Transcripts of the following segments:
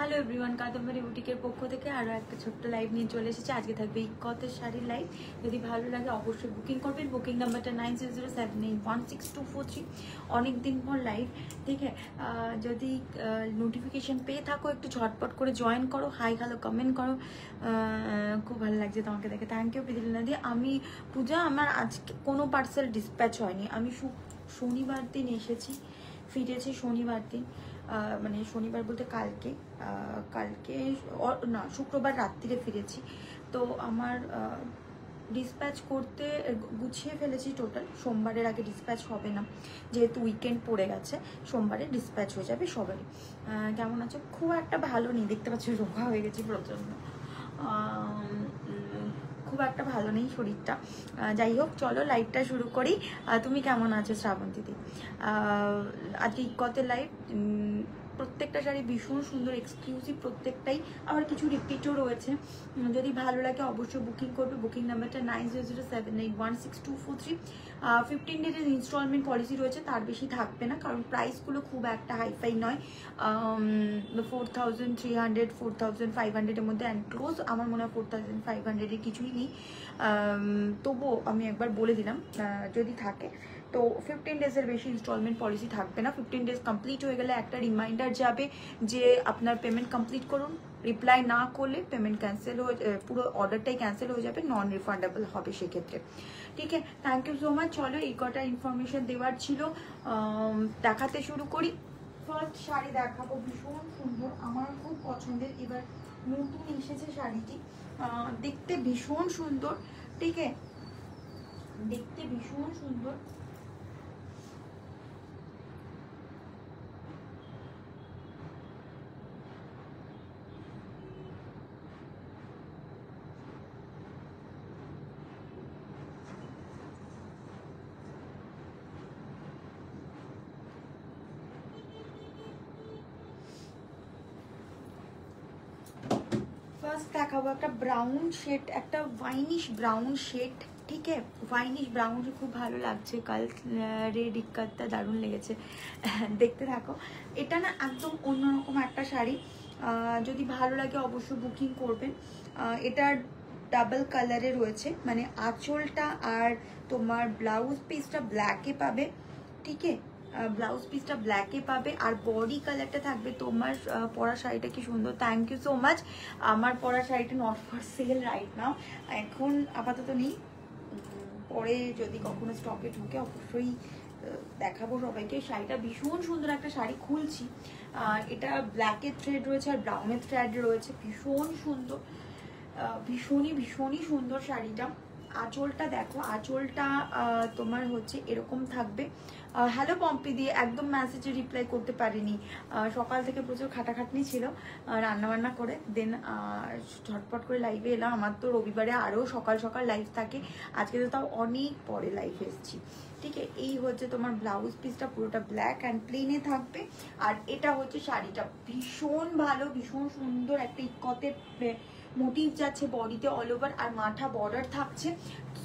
Hello everyone, Kadambari বুটিকের পক্ষ থেকে আরও একটা ছোট্ট লাইভ নিয়ে চলে এসেছে। আজকে থাকবে ইকতের শাড়ির লাইভ। যদি ভালো লাগে অবশ্যই বুকিং করবেন। বুকিং নাম্বারটা 9007816243। অনেক দিন পর লাইভ, ঠিক আছে? যদি নোটিফিকেশন পেয়ে থাকো একটু ঝটপট করে জয়েন করো, হাই হ্যালো কমেন্ট করো। খুব ভালো লাগছে তোমাকে দেখে, থ্যাংক ইউ প্রীতিলিনা দি। আমি পূজা, আমার আজকে কোনো পার্সেল ডিসপ্যাচ হয়নি। আমি শনিবার দিন এসেছি, ফিরেছি শনিবার দিন, মানে শনিবার বলতে কালকে না, শুক্রবার রাত্রিরে ফিরেছি। তো আমার ডিসপ্যাচ করতে গুছিয়ে ফেলেছি টোটাল। সোমবারের আগে ডিসপ্যাচ হবে না, যেহেতু উইকেন্ড পড়ে গেছে। সোমবারে ডিসপ্যাচ হয়ে যাবে সবারই। কেমন আছো? খুব একটা ভালো নেই, দেখতে পাচ্ছি রোগা হয়ে গেছি প্রচণ্ড, খুব একটা ভালো নেই শরীরটা। যাই হোক, চলো লাইভটা শুরু করি। তুমি কেমন আছো শ্রাবন্তী দি? আজকে ইকতের লাইভ। প্রত্যেকটা শাড়ি ভীষণ সুন্দর, এক্সক্লুসিভ প্রত্যেকটাই, আবার কিছু রিপিটও রয়েছে। যদি ভালো লাগে অবশ্যই বুকিং করবে। বুকিং নাম্বারটা 9007816243। 15 ডেজের ইনস্টলমেন্ট পলিসি রয়েছে, তার বেশি থাকবে না, কারণ প্রাইসগুলো খুব একটা হাইফাই নয়। 4300 4500-এর মধ্যে অ্যান্ড ক্লোজ। আমার মনে হয় 4500-এর কিছুই নেই। তবুও আমি একবার বলে দিলাম যদি থাকে। তো 15 ডেজের বেশি ইনস্টলমেন্ট পলিসি থাকবে না। 15 ডেজ কমপ্লিট হয়ে গেলে একটা রিমাইন্ডার যাবে যে আপনার পেমেন্ট কমপ্লিট করুন। রিপ্লাই না করলে পেমেন্ট ক্যান্সেল হয়ে, পুরো অর্ডারটাই ক্যান্সেল হয়ে যাবে, নন রিফান্ডেবল হবে সেক্ষেত্রে। ঠিক আছে, থ্যাংক ইউ সো মাচ। চলো, এই কটা ইনফরমেশন দেওয়ার ছিল, দেখাতে শুরু করি। ফার্স্ট শাড়ি দেখাবো, ভীষণ সুন্দর, আমার খুব পছন্দের। এবার নতুন এসেছে শাড়িটি, দেখতে ভীষণ সুন্দর। ঠিক আছে, দেখতে ভীষণ সুন্দর। ফার্স্ট দেখাবো একটা ব্রাউন শেড, একটা ওয়াইনিশ ব্রাউন শেড। ঠিক আছে, ওয়াইনিশ ব্রাউন খুব ভালো লাগছে। কাল রেড ইক্কাতটা দারুণ লেগেছে, দেখতে থাকো। এটা না একদম অন্যরকম একটা শাড়ি, যদি ভালো লাগে অবশ্যই বুকিং করবেন। এটা ডাবল কালারে রয়েছে, মানে আঁচলটা আর তোমার ব্লাউজ পিসটা ব্ল্যাকে পাবে। ঠিক আছে, ব্লাউজ পিসটা ব্ল্যাকে পাবে, আর বডি কালারটা থাকবে তোমার। পরা শাড়িটা কি সুন্দর, থ্যাংক ইউ সো মাচ। আমার পরা শাড়িটা not for sale right now, এখন আপাতত নেই। পরে যদি কখনো স্টকে ঢুকে অবশ্যই দেখাবো সবাইকে। শাড়িটা ভীষণ সুন্দর একটা শাড়ি, খুলছি। এটা ব্ল্যাকের থ্রেড রয়েছে আর ব্রাউনের থ্রেড রয়েছে, ভীষণ সুন্দর, ভীষণই সুন্দর শাড়িটা। আঁচলটা দেখো, আঁচলটা তোমার হচ্ছে এরকম থাকবে। হ্যালো পম্পি দিয়ে, একদম মেসেজে রিপ্লাই করতে পারিনি, সকাল থেকে প্রচুর খাটাখাটনি ছিল রান্নাবান্না করে, দেন ঝটপট করে লাইভে এলাম। আমার তো রবিবারে আরও সকাল সকাল লাইভ থাকে, আজকে তো তাও অনেক পরে লাইভে এসেছি। ঠিক আছে, এই হচ্ছে তোমার ব্লাউজ পিসটা, পুরোটা ব্ল্যাক অ্যান্ড প্লেনে থাকবে। আর এটা হচ্ছে শাড়িটা, ভীষণ ভালো, ভীষণ সুন্দর একটা ইকতের মোটিভ যাচ্ছে বডিতে অল ওভার, আর মাথা বর্ডার থাকছে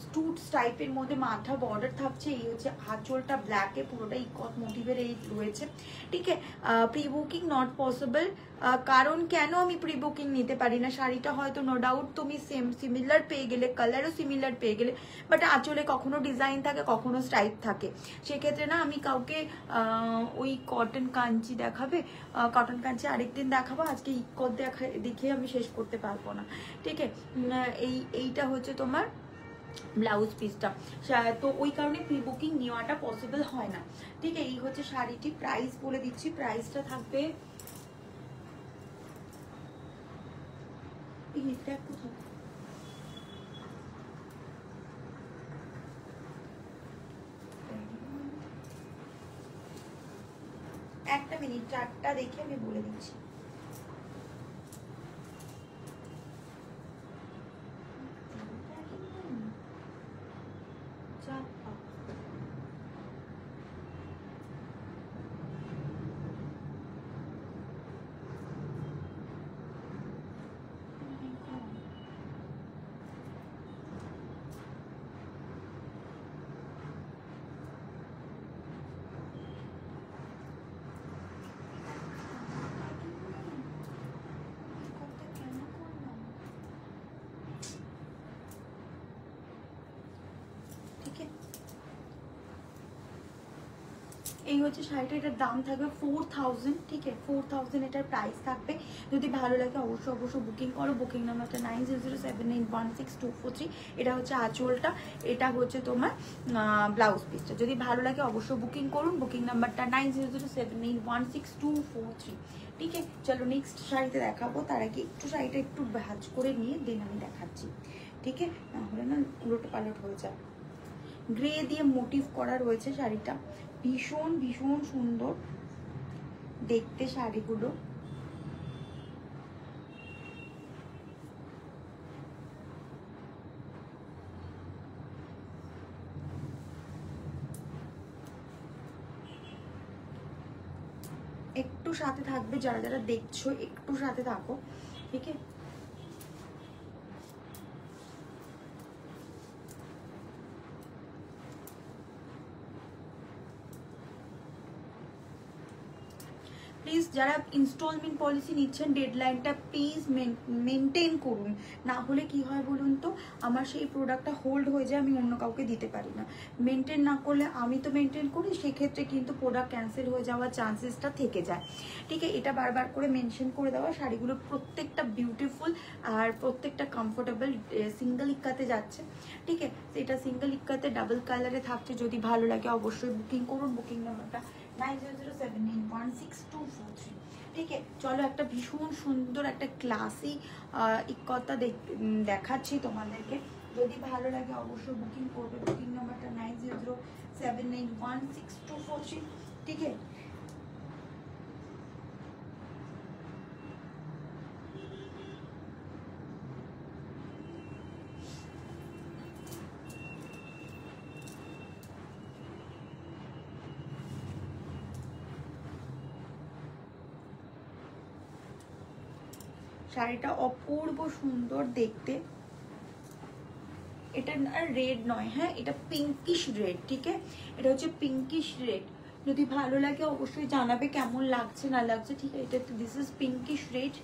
স্টুটস টাইপের মধ্যে, মাথা বর্ডার থাকছে। এই হচ্ছে আঁচলটা ব্ল্যাকে, পুরোটা ইকত মোটিভের এই রয়েছে। ঠিক আছে, প্রি বুকিং নট পসিবল। কারণ কেন আমি প্রি বুকিং নিতে পারি না? শাড়িটা হয়তো নো ডাউট তুমি সিমিলার পেয়ে গেলে, কালারও সিমিলার পেয়ে গেলে, বাট আঁচলে কখনো ডিজাইন থাকে, কখনো স্টাইপ থাকে। সেক্ষেত্রে না আমি কাউকে ওই কটন কাঞ্চি দেখাবে, কটন কাঞ্চি আরেকদিন দেখাবো, আজকে ইকত দেখে আমি শেষ করতে পারবো না। ঠিক আছে, এইটা হচ্ছে তোমার ব্লাউজ পিসটা, তো ওই কারণে প্রি বুকিং নেওয়াটা পসিবল হয় না। ঠিক আছে, এই হচ্ছে শাড়িটি। প্রাইস বলে দিচ্ছি, প্রাইসটা থাকবে একটা মিনিট, চারটা দেখে আমি বলে দিচ্ছি। ঠিক আছে, এই হচ্ছে শাড়িটা, এটার দাম থাকবে 4000, ঠিক আছে 4000 এটার প্রাইস থাকবে। যদি ভালো লাগে অবশ্যই বুকিং করো। বুকিং নাম্বারটা 9007916243। এটা হচ্ছে আঁচলটা, এটা হচ্ছে তোমার ব্লাউজ পিসটা। যদি ভালো লাগে অবশ্যই বুকিং করুন। বুকিং নাম্বারটা 9007916243। ঠিক আছে, চলো নেক্সট শাড়িতে দেখাবো। তার আগে একটু শাড়িটা একটু ভাঁজ করে নিয়ে দেন আমি দেখাচ্ছি। ঠিক আছে, নাহলে না উলট পালট হয়ে যায়। গ্রে দিয়ে মোটিভ করা রয়েছে শাড়িটা, ভীষণ ভীষণ সুন্দর দেখতে শাড়িগুলো। একটু সাথে থাকবে, যারা যারা দেখছো একটু সাথে থাকো। ঠিক আছে, প্লিজ যারা ইনস্টলমেন্ট পলিসি নিচ্ছেন ডেডলাইনটা প্লিজ মেনটেন করুন। না হলে কি হয় বলুন তো, আমার সেই প্রোডাক্টটা হোল্ড হয়ে যায়, আমি অন্য কাউকে দিতে পারি না। মেনটেন না করলে, আমি তো মেনটেন করি, সেক্ষেত্রে কিন্তু প্রোডাক্ট ক্যান্সেল হয়ে যাওয়ার চান্সেসটা থেকে যায়। ঠিক আছে, এটা বারবার করে মেনশন করে দেওয়া। শাড়িগুলো প্রত্যেকটা বিউটিফুল আর প্রত্যেকটা কমফোর্টেবল। সিঙ্গেল ইক্কাতে যাচ্ছে। ঠিক আছে, এটা সিঙ্গেল ইক্কাতে ডাবল কালারে থাকছে। যদি ভালো লাগে অবশ্যই বুকিং করুন। বুকিং নাম্বারটা 9007916243। ঠিক আছে, চলো একটা ভীষণ সুন্দর একটা ক্লাসি ইক্কতা দেখাচ্ছি তোমাদেরকে। যদি ভালো লাগে অবশ্যই বুকিং করবে। বুকিং নাম্বারটা 9007916243। ঠিক আছে, শাড়িটা অপূর্ব সুন্দর দেখতে। এটা রেড নয়, হ্যাঁ এটা পিঙ্কিশ রেড। ঠিক আছে, এটা হচ্ছে পিঙ্কিশ রেড। যদি ভালো লাগে অবশ্যই জানাবে কেমন লাগছে না লাগছে। ঠিক আছে, এটা this is pinkish red.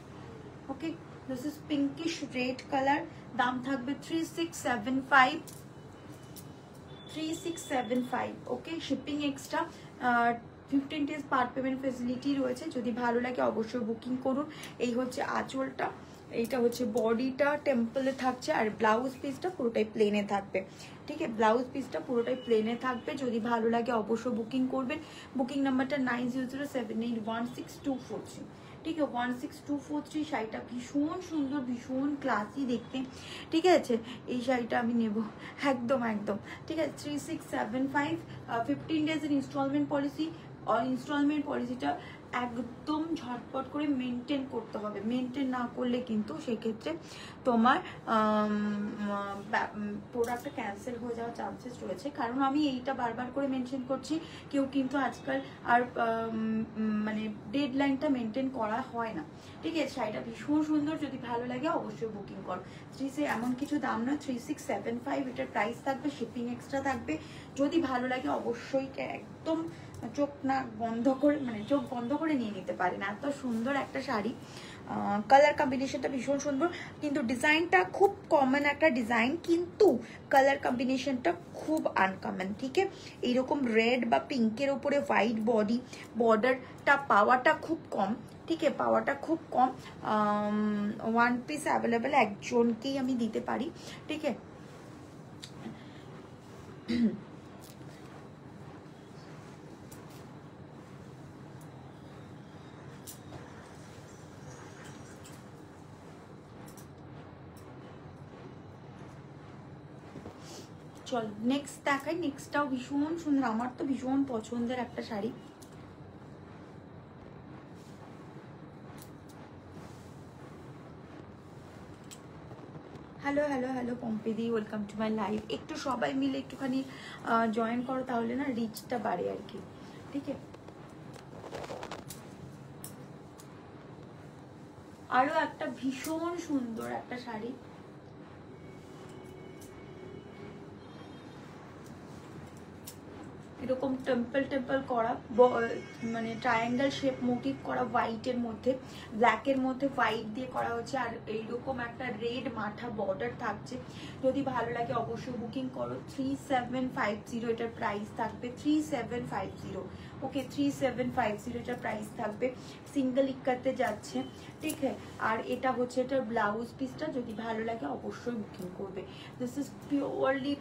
Okay, this is pinkish red colour. দাম থাকবে 3675। Okay, shipping extra, 15 days part payment facility রয়েছে। যদি ভালো লাগে অবশ্যই বুকিং করুন। এই হচ্ছে আঁচলটা, এইটা হচ্ছে বডিটা টেম্পলে থাকছে, আর ব্লাউজ পিসটা পুরোটাই প্লেনে থাকবে। ঠিক আছে, ব্লাউজ পিসটা পুরোটাই প্লেনে থাকবে। যদি ভালো লাগে অবশ্যই বুকিং করবেন। বুকিং নাম্বারটা 9007916243। ঠিক আছে, 16243। শাড়িটা ভীষণ সুন্দর, ভীষণ ক্লাসি দেখতে। ঠিক আছে, এই শাড়িটা আমি নেব একদম একদম। ঠিক আছে, 3675, 15 days ইনস্টলমেন্ট পলিসি। ইনস্টলমেন্ট পলিসিটা একদম ঝটপট করে মেনটেন করতে হবে। মেনটেন না করলে কিন্তু সেক্ষেত্রে তোমার প্রোডাক্টটা ক্যান্সেল হয়ে যাওয়ার চান্সেস রয়েছে। কারণ আমি এইটা বারবার করে মেনশন করছি, কেউ কিন্তু আজকাল আর মানে ডেডলাইনটা মেনটেন করা হয় না। ঠিক আছে, শাড়িটা ভীষণ সুন্দর। যদি ভালো লাগে অবশ্যই বুকিং করো। এমন কিছু দাম না, 3675 এটার প্রাইস থাকবে, শিপিং এক্সট্রা থাকবে। যদি ভালো লাগে অবশ্যই একদম চোখ না বন্ধ করে, মানে চোখ বন্ধ করে নিয়ে নিতে পারেন। এত সুন্দর একটা শাড়ি, কালার কম্বিনেশনটা ভীষণ সুন্দর, কিন্তু ডিজাইনটা খুব কমন একটা ডিজাইন, কিন্তু কালার কম্বিনেশনটা খুব আনকমন। ঠিক আছে, এইরকম রেড বা পিঙ্কের উপরে হোয়াইট বর্ডারটা পাওয়াটা খুব কম। ঠিক আছে, পাওয়াটা খুব কম। ওয়ান পিস অ্যাভেলেবেল একজনকেই আমি দিতে পারি। ঠিক আছে, চল নেক্সট দেখাই। নেক্সটটাও ভীষণ সুন্দর, আমার তো ভীষণ পছন্দের একটা শাড়ি। হ্যালো হ্যালো হ্যালো পম্পিদি, ওয়েলকাম টু মাই লাইভ। একটু সবাই মিলে একটুখানি জয়েন করো, তাহলে না রিচটা বাড়ে আর কি। ঠিক আছে, আরো একটা ভীষণ সুন্দর একটা শাড়ি। এরকম টেম্পল টেম্পল করা, মানে ট্রায়াঙ্গেল শেপ মোটিভ করা, হোয়াইটের মধ্যে ব্ল্যাকের মধ্যে হোয়াইট দিয়ে করা হচ্ছে। আর এইরকম একটা রেড মাঠা বর্ডার থাকছে। যদি ভালো লাগে অবশ্যই বুকিং করো। 3750 এটার প্রাইস থাকবে, 3750। ওকে 3750 এটার প্রাইস থাকবে। সিঙ্গেল ইক্কাতে যাচ্ছে, ঠিক আছে। আর এটা হচ্ছে এটার ব্লাউজ পিসটা, যদি ভালো লাগে অবশ্যই বুকিং করবে। This is purely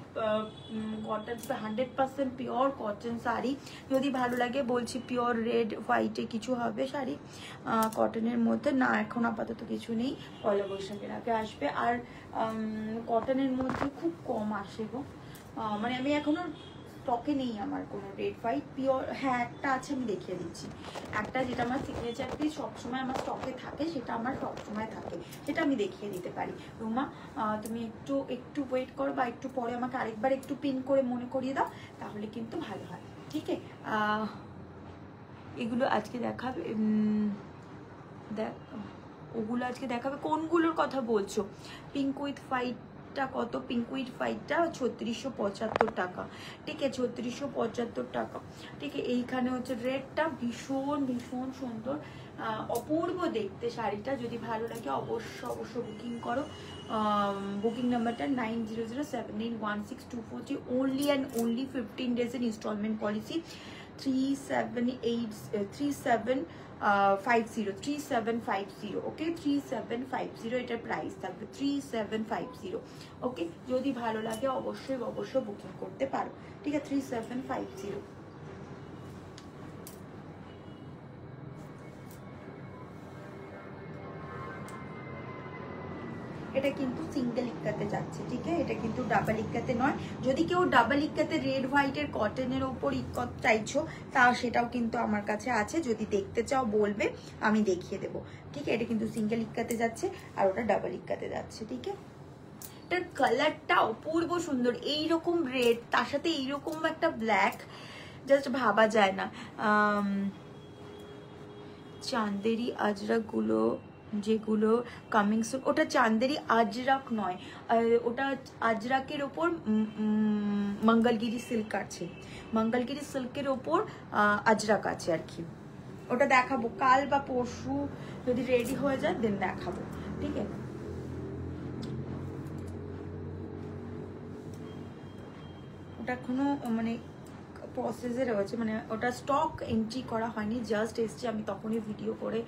cotton, 100% pure cotton sari. যদি ভালো লাগে বলছি পিওর রেড হোয়াইটে কিছু হবে শাড়ি কটনের মধ্যে, না এখন আপাতত কিছু নেই, পয়লা বৈশাখের আগে আসবে। আর কটনের মধ্যে খুব কম আসে গো, মানে আমি এখনো স্টকে নেই আমার কোনো রেড হোয়াইট পিওর। হ্যাঁ একটা আছে, আমি দেখিয়ে দিচ্ছি। একটা যেটা আমার সিগনেচার পিস সবসময় আমার স্টকে থাকে, সেটা আমার সবসময় থাকে, সেটা আমি দেখিয়ে দিতে পারি। রুমা তুমি একটু ওয়েট করো, বা একটু পরে আমাকে আরেকবার একটু পিন করে মনে করিয়ে দাও, তাহলে কিন্তু ভালো হয়, ঠিক আছে। এগুলো আজকে দেখাবে, ওগুলো আজকে দেখাবে। কোনগুলোর কথা বলছো? পিঙ্ক উইথ হোয়াইট কত? পিঙ্ক উইথ হোয়াইটটা 3675 টাকা, ঠিক আছে, 3675 টাকা, ঠিক আছে। এইখানে হচ্ছে রেডটা ভীষণ ভীষণ সুন্দর, অপূর্ব দেখতে শাড়িটা। যদি ভালো লাগে অবশ্য বুকিং করো। বুকিং নাম্বারটা 9007816240। ওনলি অ্যান্ড ওনলি 15 ডেজের ইনস্টলমেন্ট পলিসি। 3750, ওকে 3750 এটার প্রাইস থাকবে, 3750। ওকে যদি ভালো লাগে অবশ্যই বুকিং করতে পারো, ঠিক আছে। 3750। এটা কিন্তু সিঙ্গেল ইক্কাতে যাচ্ছে, ঠিক আছে, এটা কিন্তু ডাবল ইক্কাতে নয়। যদি কেউ ডাবল ইক্কাতে রেড হোয়াইটের কটনের ওপর ইক্কত চাইছো, তা সেটাও কিন্তু আমার কাছে আছে, যদি দেখতে চাও বলবে, আমি দেখিয়ে দেবো, ঠিক আছে। এটা কিন্তু সিঙ্গেল ইক্কাতে যাচ্ছে, আর ওটা ডাবল ইক্কাতে যাচ্ছে, ঠিক আছে। এটার কালারটা অপূর্ব সুন্দর, এইরকম রেড তার সাথে এইরকম একটা ব্ল্যাক, জাস্ট ভাবা যায় না। চান্দেরি আজরাক গুলো যেগুলো কামিং সুন, ওটা চান্দেরি আজরাক নয়, ওটা আজরাকের ওপর মঙ্গলগিরি সিল্ক আছে, মঙ্গলগিরি সিল্কের ওপর আজরাক আছে আর কি। ওটা দেখাবো কাল বা পরশু, যদি রেডি হয়ে যায় দেন দেখাবো, ঠিক আছে। ওটা এখনো মানে প্রসেসে রয়েছে, মানে ওটা স্টক এন্ট্রি করা হয়নি, জাস্ট এসছে, আমি তখনই ভিডিও করে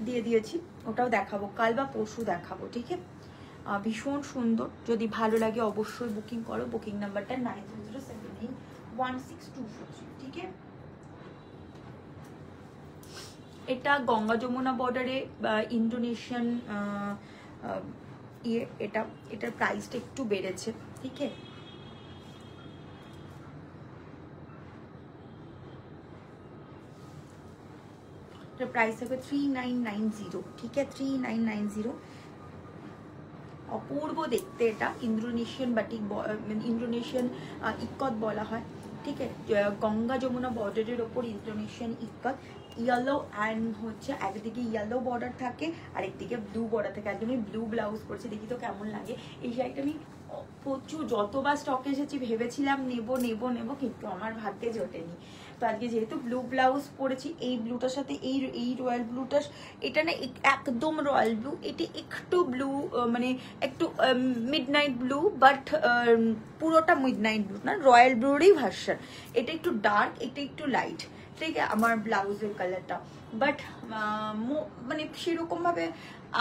দিয়ে দিয়েছি। ওটাও দেখাবো কাল বা পরশু দেখাবো, ঠিক আছে। ভীষণ সুন্দর, যদি ভালো লাগে অবশ্যই বুকিং করো। বুকিং নাম্বারটা 9007816240, ঠিক আছে। এটা গঙ্গা যমুনা বর্ডারে ইন্দোনেশিয়ান এটার প্রাইসটা একটু বেড়েছে, ঠিক আছে। প্রাইস হবে 3990, ঠিক আছে, 3990। অপূর্ব দেখতে এটা, ইন্দোনেশিয়ান বাটিক, ইন্দোনেশিয়ান ইক্কত বলা হয়, ঠিক আছে। গঙ্গা যমুনা বর্ডারের ওপর ইন্দোনেশিয়ান ইক্কত, ইয়েলো অ্যান্ড হচ্ছে একদিকে ইয়েলো বর্ডার থাকে, আরেকদিকে ব্লু বর্ডার থাকে। একদমই ব্লু ব্লাউজ পরেছে, দেখি তো কেমন লাগে। এই শাড়িটা আমি প্রচুর যতবার স্টকে এসেছি ভেবেছিলাম নেব, কিন্তু আমার ভাগ্যে জোটেনি। তো আজকে যেহেতু ব্লু ব্লাউজ পরেছি, এই ব্লুটার সাথে এই রয়্যাল ব্লুটা, এটা না একদম রয়্যাল ব্লু, এটা একটু ব্লু, মানে একটু মিডনাইট ব্লু, বাট পুরোটা মিডনাইট ব্লু না, রয়্যাল ব্লুরই ভার্সন। এটা একটু ডার্ক, এটা একটু লাইট, ঠিক আছে, আমার ব্লাউজের কালারটা। বাট মানে সেরকম ভাবে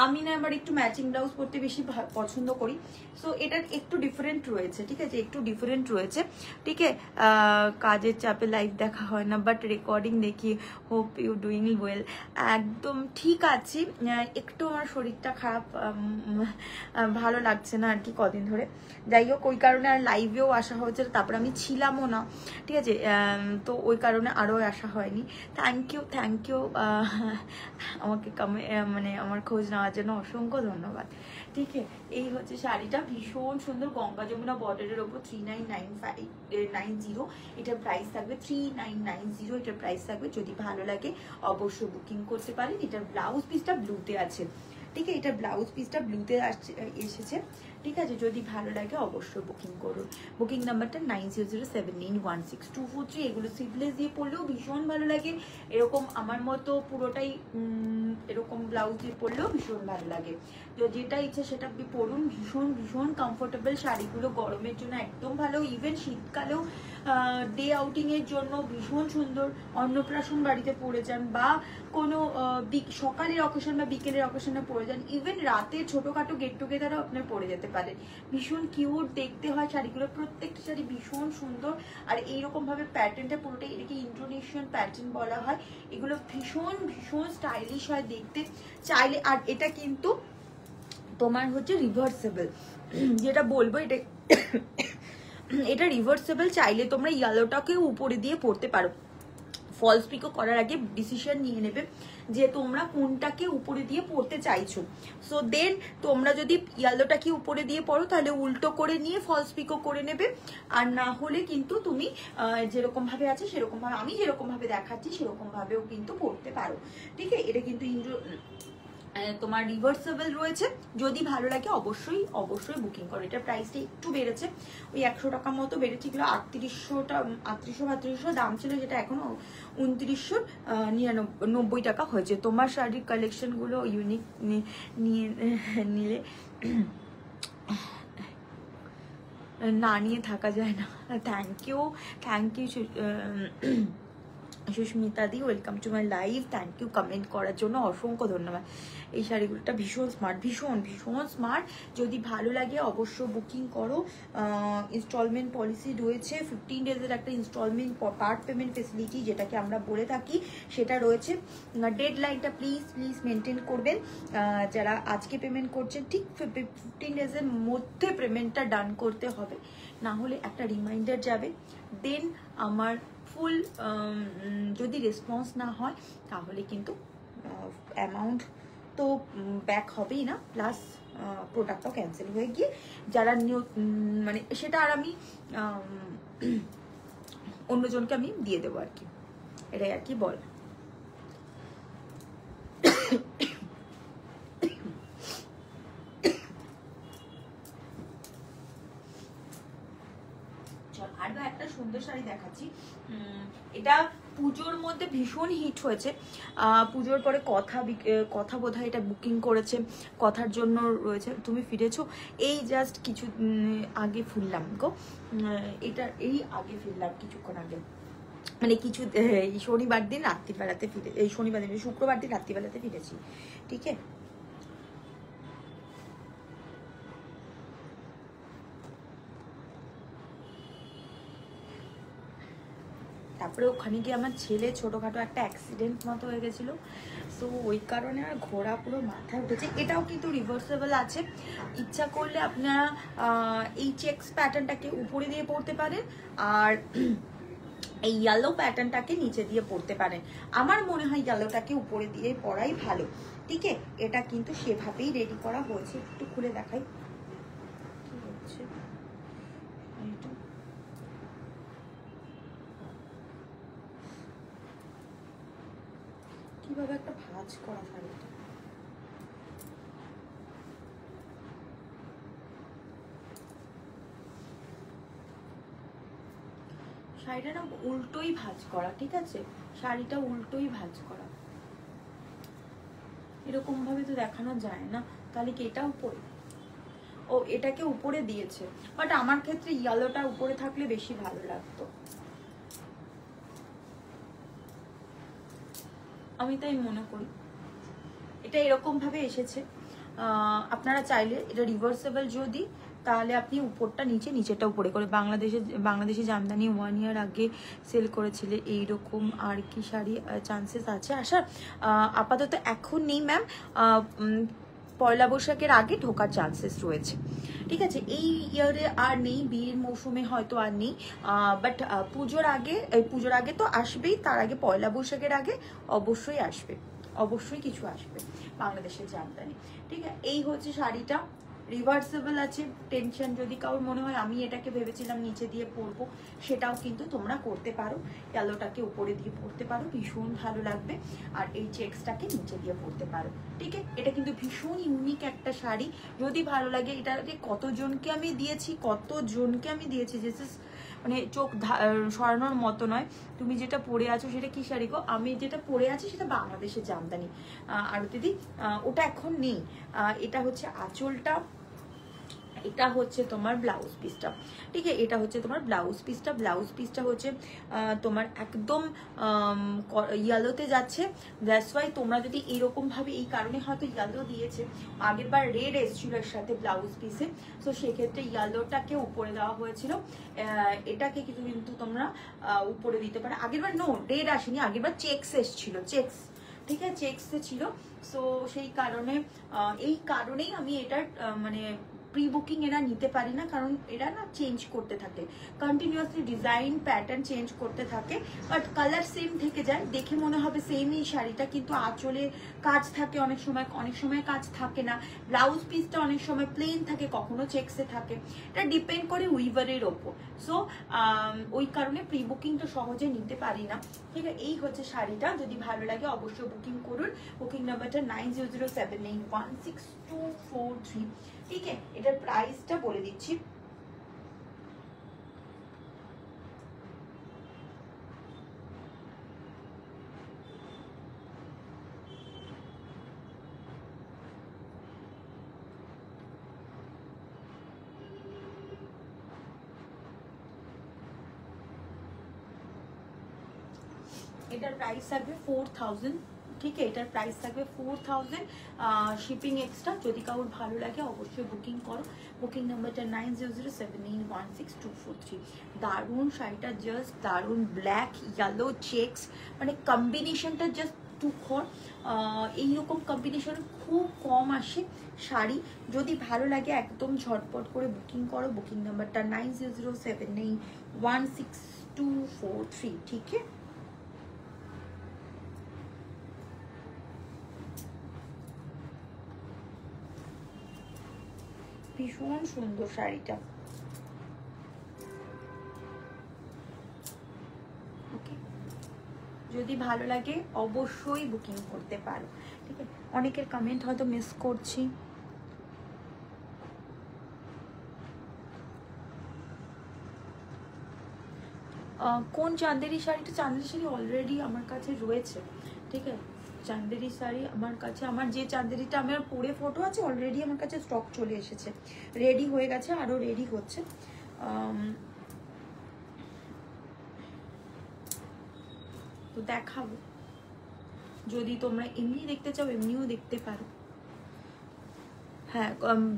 আমি না আবার একটু ম্যাচিং ব্লাউজ পরতে বেশি পছন্দ করি। সো এটার একটু ডিফারেন্ট রয়েছে, ঠিক আছে, একটু ডিফারেন্ট রয়েছে, ঠিক আছে। কাজের চাপে লাইভ দেখা হয় না, বাট রেকর্ডিং দেখি। Hope you doing well. একদম ঠিক আছি, একটু আমার শরীরটা খারাপ, ভালো লাগছে না আর কি কদিন ধরে। যাই হোক, ওই কারণে আর লাইভেও আসা হয়েছে, তারপর আমি ছিলামও না, ঠিক আছে। তো ওই কারণে আরও আসা হয়নি। থ্যাংক ইউ আমাকে মানে আমার খোঁজ নেওয়ার জন্য অসংখ্য ধন্যবাদ, ঠিক আছে। এই হচ্ছে শাড়িটা, ভীষণ সুন্দর, গঙ্গা যমুনা বর্ডারের ওপর 3990, এটার প্রাইস থাকবে 3990, এটার প্রাইস থাকবে। যদি ভালো লাগে অবশ্যই বুকিং করতে পারেন। এটার ব্লাউজ পিসটা ব্লুতে আছে, ঠিক আছে, এটার ব্লাউজ পিসটা ব্লুতে এসেছে, ঠিক আছে, যদি ভালো লাগে অবশ্যই বুকিং করুন। বুকিং নাম্বারটা 9007916243। এগুলো স্লিভলেস দিয়ে পরলেও ভীষণ ভালো লাগে, এরকম আমার মতো পুরোটাই এরকম ব্লাউজ দিয়ে পরলেও ভীষণ ভালো লাগে। তো যেটা ইচ্ছে সেটা আপনি পরুন, ভীষণ ভীষণ কমফোর্টেবল শাড়িগুলো, গরমের জন্য একদম ভালো, ইভেন শীতকালেও ডে আউটিংয়ের জন্য ভীষণ সুন্দর। অন্নপ্রাশন বাড়িতে পরে যান বা কোনো সকালের অকেশন বা বিকেলের অকেশনে পরে যান, ইভেন রাতে ছোটোখাটো গেট টুগেদারও আপনার পরে যেতে পারেন। ভীষণ কিউট দেখতে হয় শাড়িগুলো, প্রত্যেকটা শাড়ি ভীষণ সুন্দর। আর এইরকমভাবে প্যাটার্নটা পুরোটাই, এটাকে ইন্ডোনেশিয়ান প্যাটার্ন বলা হয়। এগুলো ভীষণ ভীষণ স্টাইলিশ হয় দেখতে চাইলে। আর এটা কিন্তু তোমার হচ্ছে রিভার্সেবল, যেটা বলবো এটা এটা রিভার্সেবল। চাইলে তোমরা ইয়েলোটাকে উপরে দিয়ে পরতে পারো। ফলস পিকো করার আগে ডিসিশন নিয়ে নেবে যে তোমরা কোনটাকে উপরে দিয়ে পরতে চাইছো। সো দেন তোমরা যদি ইয়েলোটাকে উপরে দিয়ে পড়ো তাহলে উল্টো করে নিয়ে ফলস পিকো করে নেবে, আর না হলে কিন্তু তুমি যেরকম ভাবে আছে সেরকম ভাবে, আমি যেরকম ভাবে দেখাচ্ছি সেরকম ভাবেও কিন্তু পড়তে পারো। ঠিক আছে, এটা কিন্তু তোমার রিভার্সেবল রয়েছে। যদি ভালো লাগে অবশ্যই অবশ্যই বুকিং করো। এটার প্রাইসটা একটু বেড়েছে, ওই 100 টাকা মতো বেড়েছে। এগুলো 3800 দাম ছিল, যেটা এখন 2990 টাকা হয়েছে। তোমার শাড়ির কালেকশনগুলো ইউনিক নিয়ে নিলে না নিয়ে থাকা যায় না। থ্যাংক ইউ সুস্মিতা দি, welcome to my live. Thank you comment করার জন্য, অসংখ্য ধন্যবাদ। এই শাড়িগুলোটা ভীষণ স্মার্ট, ভীষণ ভীষণ স্মার্ট। যদি ভালো লাগে অবশ্য বুকিং করো। ইনস্টলমেন্ট পলিসি রয়েছে, 15 ডেজের একটা ইনস্টলমেন্ট পার্ট পেমেন্ট ফেসিলিটি যেটাকে আমরা বলে থাকি, সেটা রয়েছে। ডেডলাইনটা প্লিজ মেনটেন করবেন। যারা আজকে পেমেন্ট করছেন ঠিক 15 ডেজের মধ্যে পেমেন্টটা ডান করতে হবে, না হলে একটা রিমাইন্ডার যাবে। দেন আমার ফুল যদি রেসপন্স না হয় তাহলে কিন্তু অ্যামাউন্ট তো ব্যাক হবেই না, প্লাস প্রোডাক্টটাও ক্যান্সেল হয়ে গিয়ে যারা মানে সেটা আর আমি অন্যজনকে আমি দিয়ে দেবো আর কি, এটাই আর কি বল। আরো একটা সুন্দর শাড়ি দেখাচ্ছি। এটা পুজোর মধ্যে ভীষণ হিট হয়েছে। পুজোর পরে কথা বোধহয় এটা বুকিং করেছে, কথার জন্য রয়েছে। তুমি ফিরেছো? এই জাস্ট কিছু আগে ফিরলাম গো, এই আগে ফিরলাম কিছুক্ষণ আগে, মানে কিছু শনিবার দিন রাত্রিবেলাতে ফিরে, এই শনিবার দিন শুক্রবার দিন রাত্রিবেলাতে ফিরেছি। ঠিক আছে, তারপরে ওখানে গিয়ে আমার ছেলে ছোটোখাটো একটা অ্যাক্সিডেন্ট মতো হয়ে গেছিলো, সো ওই কারণে আর ঘোরা পুরো মাথায় উঠেছে। এটাও কিন্তু রিভার্সেবল আছে, ইচ্ছা করলে আপনারা এই চেক্স প্যাটার্নটাকে উপরে দিয়ে পরতে পারেন আর এই ইয়েলো প্যাটার্নটাকে নিচে দিয়ে পরতে পারেন। আমার মনে হয় ইয়েলোটাকে উপরে দিয়ে পরাই ভালো। ঠিক আছে, এটা কিন্তু সেভাবেই রেডি করা হয়েছে। একটু খুলে দেখাই কি হচ্ছে। কিভাবে একটা ভাঁজ করা শাড়িটা, শাড়িটা না উল্টোই ভাঁজ করা। ঠিক আছে, শাড়িটা উল্টোই ভাঁজ করা, এরকম ভাবে তো দেখানো যায় না। তাহলে কি এটা উপরে? ও এটাকে উপরে দিয়েছে, বাট আমার ক্ষেত্রে ইয়েলোটা উপরে থাকলে বেশি ভালো লাগতো, আমি তাই মনে করি। এটা এরকম ভাবে এসেছে। আপনারা চাইলে এটা রিভার্সেবল যদি, তাহলে আপনি উপরটা নিচে, নিচেরটা উপরে করে। বাংলাদেশে জামদানি 1 ইয়ার আগে সেল করেছিলে এইরকম আর কি শাড়ি চান্সেস আছে আসার? আপাতত এখন নেই ম্যাম, পয়লা বৈশাখের আগে ঢোকার চান্সেস রয়েছে। ঠিক আছে, এই ইয়ারে আর নেই, বিয়ের মৌসুমে হয়তো আর নেই, বাট পুজোর আগে তো আসবেই, তার আগে পয়লা বৈশাখের আগে অবশ্যই আসবে, অবশ্যই কিছু আসবে বাংলাদেশের জামদানি। ঠিক আছে, এই হচ্ছে শাড়িটা, রিভার্সেবল আছে। টেনশন যদি কারোর মনে হয় আমি এটাকে ভেবেছিলাম নিচে দিয়ে পরবো, সেটাও কিন্তু তোমরা করতে পারো। ইয়েলোটাকে উপরে দিয়ে পরতে পারো, ভীষণ ভালো লাগবে। আর এই চেক্সটাকে নিচে দিয়ে পরতে পারো, ঠিক আছে। এটা কিন্তু ভীষণ ইউনিক একটা শাড়ি, যদি ভালো লাগে। এটাকে কতজনকে আমি দিয়েছি যে মানে চোখ সরানোর মতো নয়। তুমি যেটা পরে আছো সেটা কি শাড়ি গো? আমি যেটা পরে আছি সেটা বাংলাদেশের জামদানি আরো দিদি, ওটা এখন নেই। এটা হচ্ছে আঁচলটা, এটা হচ্ছে তোমার ব্লাউজ পিসটা, ঠিক আছে। এটা হচ্ছে তোমার ব্লাউজ পিসটা হচ্ছে তোমার একদম ইয়েলোতে যাচ্ছে। দ্যাটস ওয়াই তোমরা যদি এরকম ভাবে, এই কারণে হয়তো ইয়েলো দিয়েছে, আগের বার রেড এসেছিল এর সাথে ব্লাউজ পিসে, তো সেক্ষেত্রে ইয়েলোটাকে উপরে দেওয়া হয়েছিল। এটাকে কিন্তু তোমরা উপরে দিতে পারো। আগের বার রেড আসেনি, আগের বার চেক্স এসেছিল, চেক্স, ঠিক আছে, চেক্সে ছিল। সো সেই কারণে এই কারণেই আমি এটার মানে প্রি বুকিং এরা নিতে পারি না, কারণ এরা না চেঞ্জ করতে থাকে কন্টিনিউয়াসলি, ডিজাইন প্যাটার্ন চেঞ্জ করতে থাকে, বাট কালার সেম থেকে যায়, দেখে মনে হবে সেম এই শাড়িটা, কিন্তু আঁচলে কাজ থাকে অনেক সময় কাজ থাকে না। ব্লাউজ পিসটা অনেক সময় প্লেন থাকে, কখনো চেক্সে থাকে, এটা ডিপেন্ড করে উইভারের ওপর। সো ওই কারণে প্রি বুকিংটা সহজে নিতে পারি না, ঠিক আছে। এই হচ্ছে শাড়িটা, যদি ভালো লাগে অবশ্যই বুকিং করুন। বুকিং নাম্বারটা 9007816243, ঠিক আছে। এটার প্রাইসটা বলে দিচ্ছি। এটার প্রাইস থাকবে 4000, ঠিক আছে। এটার প্রাইস থাকবে 4000, শিপিং এক্সট্রা। যদি কারোর ভালো লাগে অবশ্যই বুকিং করো। বুকিং নাম্বারটা 9007816243। দারুণ শাড়িটা, জাস্ট দারুণ, ব্ল্যাক ইয়েলো চেক্স, মানে কম্বিনেশনটা জাস্ট টুকর। এইরকম কম্বিনেশন খুব কম আসে শাড়ি। যদি ভালো লাগে একদম ঝটপট করে বুকিং করো। বুকিং নাম্বারটা 9007816243, ঠিক আছে। ভীষণ সুন্দর শাড়িটা, ওকে। যদি ভালো লাগে অবশ্যই বুকিং করতে পারো, ঠিক আছে। অনেকের কমেন্ট হয়তো মিস করছি। কোন চাঁদেরি শাড়িটা? চাঁদেরি শাড়ি অলরেডি আমার কাছে রয়েছে, ঠিক আছে। চাঁদেরি শাড়ি আমার কাছে, আমার যে চাঁদেরিটা আমার পরে ফটো আছে অলরেডি আমার কাছে স্টক চলে এসেছে, রেডি হয়ে গেছে, আরও রেডি হচ্ছে। তো দেখাবো, যদি তোমরা এমনি দেখতে চাও এমনিও দেখতে পারো। হ্যাঁ,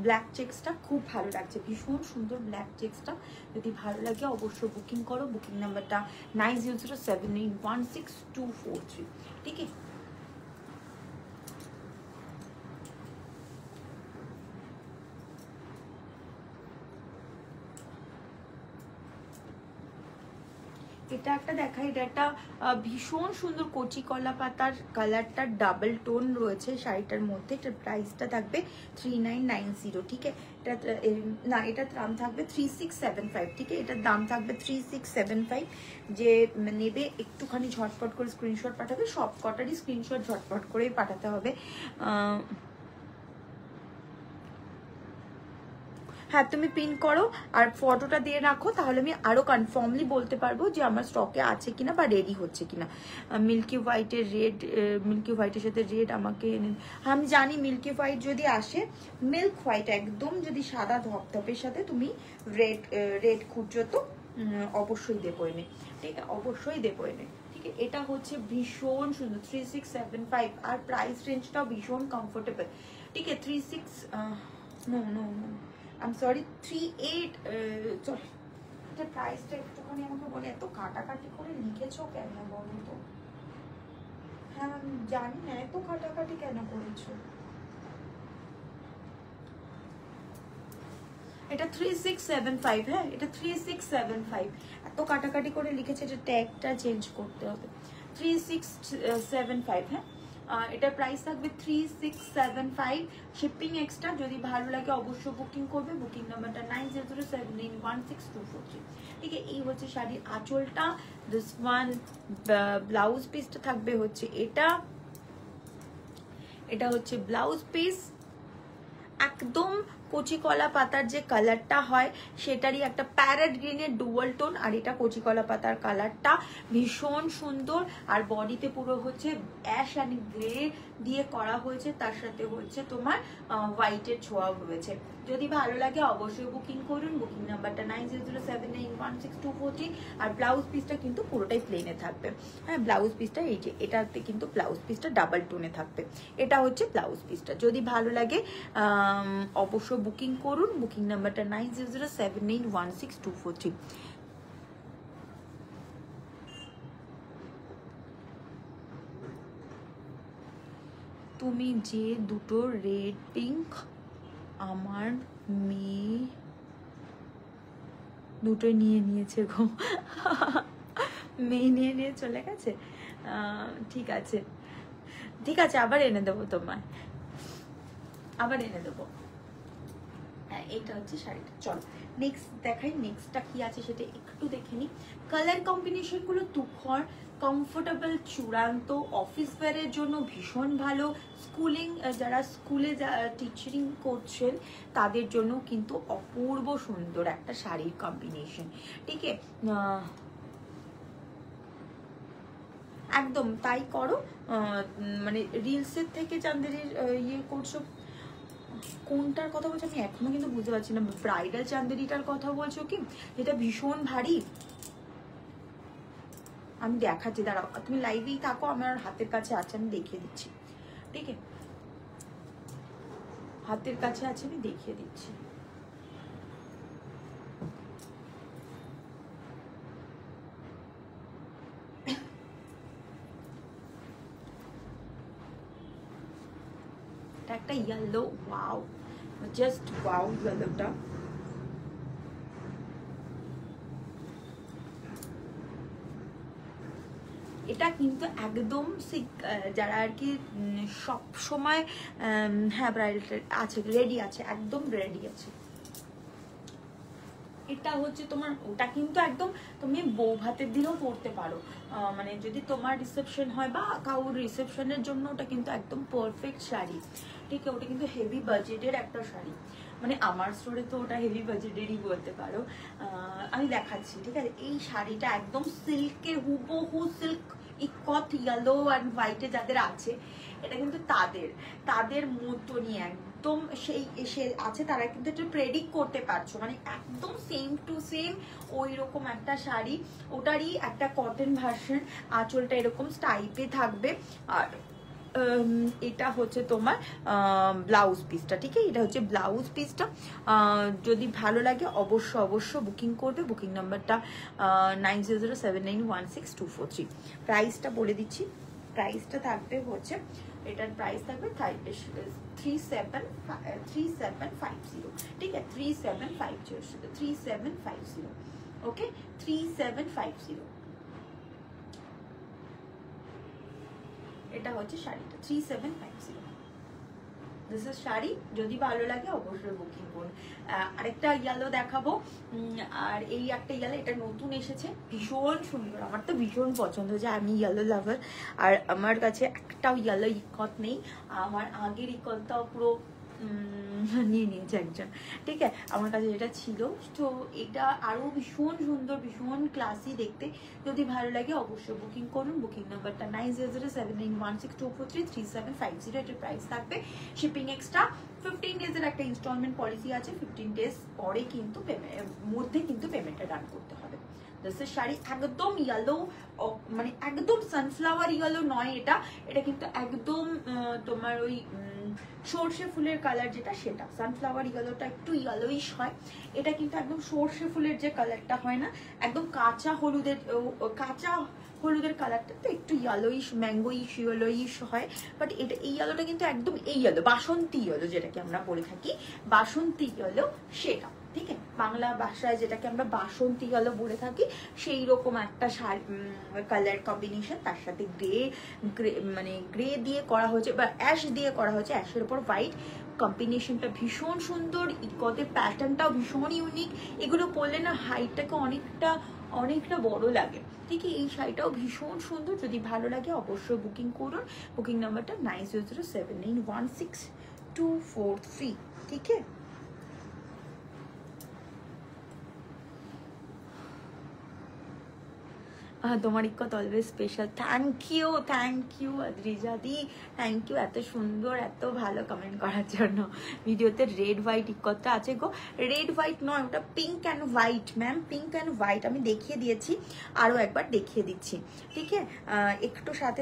ব্ল্যাক চেক্সটা খুব ভালো লাগছে, ভীষণ সুন্দর ব্ল্যাক চেক্সটা। যদি ভালো লাগে অবশ্যই বুকিং করো। বুকিং নাম্বারটা 9007816243, ঠিক আছে। এটা একটা দেখাই, এটা একটা ভীষণ সুন্দর কচি কলা পাতার কালারটা ডাবল টোন রয়েছে শাড়িটার মধ্যে। এটার প্রাইসটা থাকবে 3990, ঠিক আছে। এটা না, এটার দাম থাকবে 3675, ঠিক আছে। এটার দাম থাকবে 3675। যে নেবে একটুখানি ঝটপট করে স্ক্রিনশট পাঠাবে, সব কটারই স্ক্রিনশট ঝটপট করেই পাঠাতে হবে। হ্যাঁ, তুমি পিন করো আর ফটোটা দিয়ে রাখো, তাহলে আমি আরো কনফার্মলি বলতে পারবো যে আমার স্টকে আছে কিনা বা রেডি হচ্ছে কিনা। মিল্কি হোয়াইটের রেড, মিল্কি হোয়াইটের সাথে রেড আমাকে, আমি জানি মিল্কি হোয়াইট যদি আসে, মিল্ক হোয়াইট একদম যদি সাদা ধপধপের সাথে তুমি রেড খুঁজছো তো অবশ্যই দেবো এনে, ঠিক আছে, অবশ্যই দেবো এনে, ঠিক আছে। এটা হচ্ছে ভীষণ সুন্দর 3675, আর প্রাইস রেঞ্জটাও ভীষণ কমফোর্টেবল, ঠিক আছে। 36 no no no I am sorry 38, sorry, এটা প্রাইসটা একটুখানি আমাকে বলে, এত কাটাকাটি করে লিখেছো কেন বলো তো? হ্যাঁ আমি জানি না এত কাটাকাটি কেন করেছো। এটা 3675, হ্যাঁ এটা 3675, এত কাটাকাটি করে লিখেছে, এটা ট্যাগটা চেঞ্জ করতে হবে। 3675, হ্যাঁ এটার প্রাইস থাকবে 3675, শিপিং এক্সট্রা। যদি ভালো লাগে অবশ্যই বুকিং করবে, বুকিং নাম্বারটা 9007916243। ঠিক আছে, এই হচ্ছে শাড়ির আঁচলটা। দিস ওয়ান ব্লাউজ পিসটা থাকবে হচ্ছে এটা হচ্ছে ব্লাউজ পিস। একদম কচি কলা পাতার যে কালারটা হয় সেটারই একটা প্যারেট গ্রিনের ডুয়াল টোন, আর এটা কচি কলা পাতার কালারটা ভীষণ সুন্দর। আর বডিতে পুরো হচ্ছে অ্যাশ অ্যান্ড গ্রে দিয়ে করা হয়েছে, তার সাথে হচ্ছে তোমার হোয়াইটের ছোঁয়াও রয়েছে। যদি ভালো লাগে অবশ্যই বুকিং করুন, বুকিং নাম্বারটা 9007916243। আর ব্লাউজ পিসটা কিন্তু পুরোটাই প্লেনে থাকবে। হ্যাঁ, ব্লাউজ পিসটা এই যে এটাতে কিন্তু ব্লাউজ পিসটা ডাবল টোনে থাকবে। এটা হচ্ছে ব্লাউজ পিসটা। যদি ভালো লাগে অবশ্যই বুকিং করুন, বুকিং নাম্বারটা 9007916243। তুমি যে দুটো রেড পিঙ্ক আমার মেয়ে দুটো নিয়ে নিয়েছে গো, মেয়ে নিয়ে চলে গেছে। ঠিক আছে ঠিক আছে, আবার এনে দেবো তোমায়, আবার এনে দেবো। হ্যাঁ, এইটা হচ্ছে শাড়িটা। চল নেক্সট দেখাই, নেক্সটটা কি আছে সেটা একটু দেখে নিই। কালার কম্বিনেশন গুলো তুখর, কমফোর্টেবল, চূড়ান্ত, অফিস ওয়্যারের জন্য ভীষণ ভালো। স্কুলিং, যারা স্কুলে টিচারিং করছেন তাদের জন্য কিন্তু অপূর্ব সুন্দর একটা শাড়ির কম্বিনেশন। ঠিক আছে, একদম তাই করো। মানে রিলসের থেকে চান্দেরির ইয়ে করছো, কোনটার কথা বলছো আমি এখনো কিন্তু বুঝতে পারছি না। ব্রাইডাল চান্দেরিটার কথা বলছো কি, যেটা ভীষণ ভারী? আমি দেখাচ্ছি, দাঁড়াও, তুমি লাইভেই থাকো, আমার হাতের কাছে আছে, আমি দেখিয়ে দিচ্ছি। ঠিক আছে, হাতের কাছে আছে, আমি দেখিয়ে দিচ্ছি। একটা ইয়েলো, ওয়াও, জাস্ট ওয়াও ইয়েলোটা। এটা কিন্তু একদম যারা আর কি সব সময় হ্যাঁ ব্রাইডাল আছে, রেডি আছে, একদম রেডি আছে। এটা হচ্ছে তোমার, ওটা কিন্তু একদম তুমি বউ ভাতের দিনেও পরতে পারো। মানে যদি তোমার রিসেপশন হয় বা কাউর রিসেপশনের জন্য ওটা কিন্তু একদম পারফেক্ট শাড়ি। ঠিক আছে, ওটা কিন্তু হেভি বাজেটের একটা শাড়ি, মানে আমার স্টোরে তো ওটা হেভি বাজেটেরই বলতে পারো। আমি দেখাচ্ছি। ঠিক আছে, এই শাড়িটা একদম সিল্কের, হুবহু সিল্ক ইকট ইয়েলো অ্যান্ড হোয়াইটে যাদের আছে, এটা কিন্তু তাদের মতনই একদম সেই এসে আছে, তারা কিন্তু এটা প্রেডিক্ট করতে পারছো, মানে একদম সেম টু সেম ওই রকম একটা শাড়ি। ওটারই একটা কটন ভার্সন, আঁচলটা এরকম টাইপে থাকবে। আর এটা হচ্ছে তোমার ব্লাউজ পিসটা। ঠিক আছে, এটা হচ্ছে ব্লাউজ পিসটা। যদি ভালো লাগে অবশ্য বুকিং করবে, বুকিং নাম্বারটা 9007916243। প্রাইসটা বলে দিচ্ছি, প্রাইসটা থাকবে হচ্ছে, এটার প্রাইস থাকবে 3750। ঠিক আছে, 3750, ওকে, 3750। এটা হচ্ছে শাড়িটা 3750। This is sari. যদি ভালো লাগে অবশ্যই বুকিং করুন। আরেকটা ইয়েলো দেখাবো, আর এই একটা ইয়েলো, এটা নতুন এসেছে, ভীষণ সুন্দর, আমার তো ভীষণ পছন্দ, যে আমি ইয়েলো লাভার। আর আমার কাছে একটাও ইয়েলো ইকট নেই, আমার আগের ইকটটাও পুরো নিয়ে নিয়েছে একজন। ঠিক আছে, আমার কাছে যেটা ছিল, তো এটা আরো ভীষণ সুন্দর, ভীষণ ক্লাসি দেখতে। যদি ভালো লাগে অবশ্যই বুকিং করুন, বুকিং নাম্বারটা 9007916243 3750। এটার প্রাইস থাকবে শিপিং এক্সট্রা। 15 ডেজের একটা ইনস্টলমেন্ট পলিসি আছে, 15 ডেজ পরে কিন্তু মধ্যে কিন্তু পেমেন্টটা ডান করতে হবে। শাড়ি একদম ইয়েলো, মানে একদম সানফ্লাওয়ার ইয়েলো নয়, এটা কিন্তু একদম তোমার ওই সর্ষে ফুলের কালার যেটা, সেটা সানফ্লাওয়ার ইয়েলোটা একটু ইয়েলোইশ হয়। এটা কিন্তু একদম সর্ষে ফুলের যে কালারটা হয় না, একদম কাঁচা হলুদের কালারটা তো একটু ইয়েলোইশ, ম্যাঙ্গোইশ, ইয়েলোইশ হয়। বাট এটা এই ইয়েলোটা কিন্তু একদম এই ইয়েলো, বাসন্তী ইয়েলো যেটাকে আমরা বলে থাকি, বাসন্তী ইয়েলো সেটা। ঠিক আছে, বাংলা ভাষায় যেটাকে আমরা বাসন্তী কালো বলে থাকি, সেই রকম একটা কালার কম্বিনেশন, তার সাথে গ্রে মানে গ্রে দিয়ে করা হয়েছে বা অ্যাশ দিয়ে করা হয়েছে, অ্যাশের উপর হোয়াইট, কম্বিনেশনটা ভীষণ সুন্দর, ইকোদের প্যাটার্নটাও ভীষণ ইউনিক। এগুলো পরলে না হাইটটাকে অনেকটা বড় লাগে। ঠিক আছে, এই শাড়িটাও ভীষণ সুন্দর, যদি ভালো লাগে অবশ্যই বুকিং করুন। বুকিং নাম্বারটা 9007916243। ঠিক আছে, তোমার ikkat always special. Thank you রিজাদি, থ্যাংক ইউ এত সুন্দর এত ভালো কমেন্ট করার জন্য। ভিডিওতে রেড হোয়াইট ইক্কতটা আছে গো, রেড হোয়াইট নয়, ওটা pink and white ma'am, pink and white আমি দেখিয়ে দিয়েছি, আরও একবার দেখিয়ে দিচ্ছি। ঠিক আছে, একটু সাথে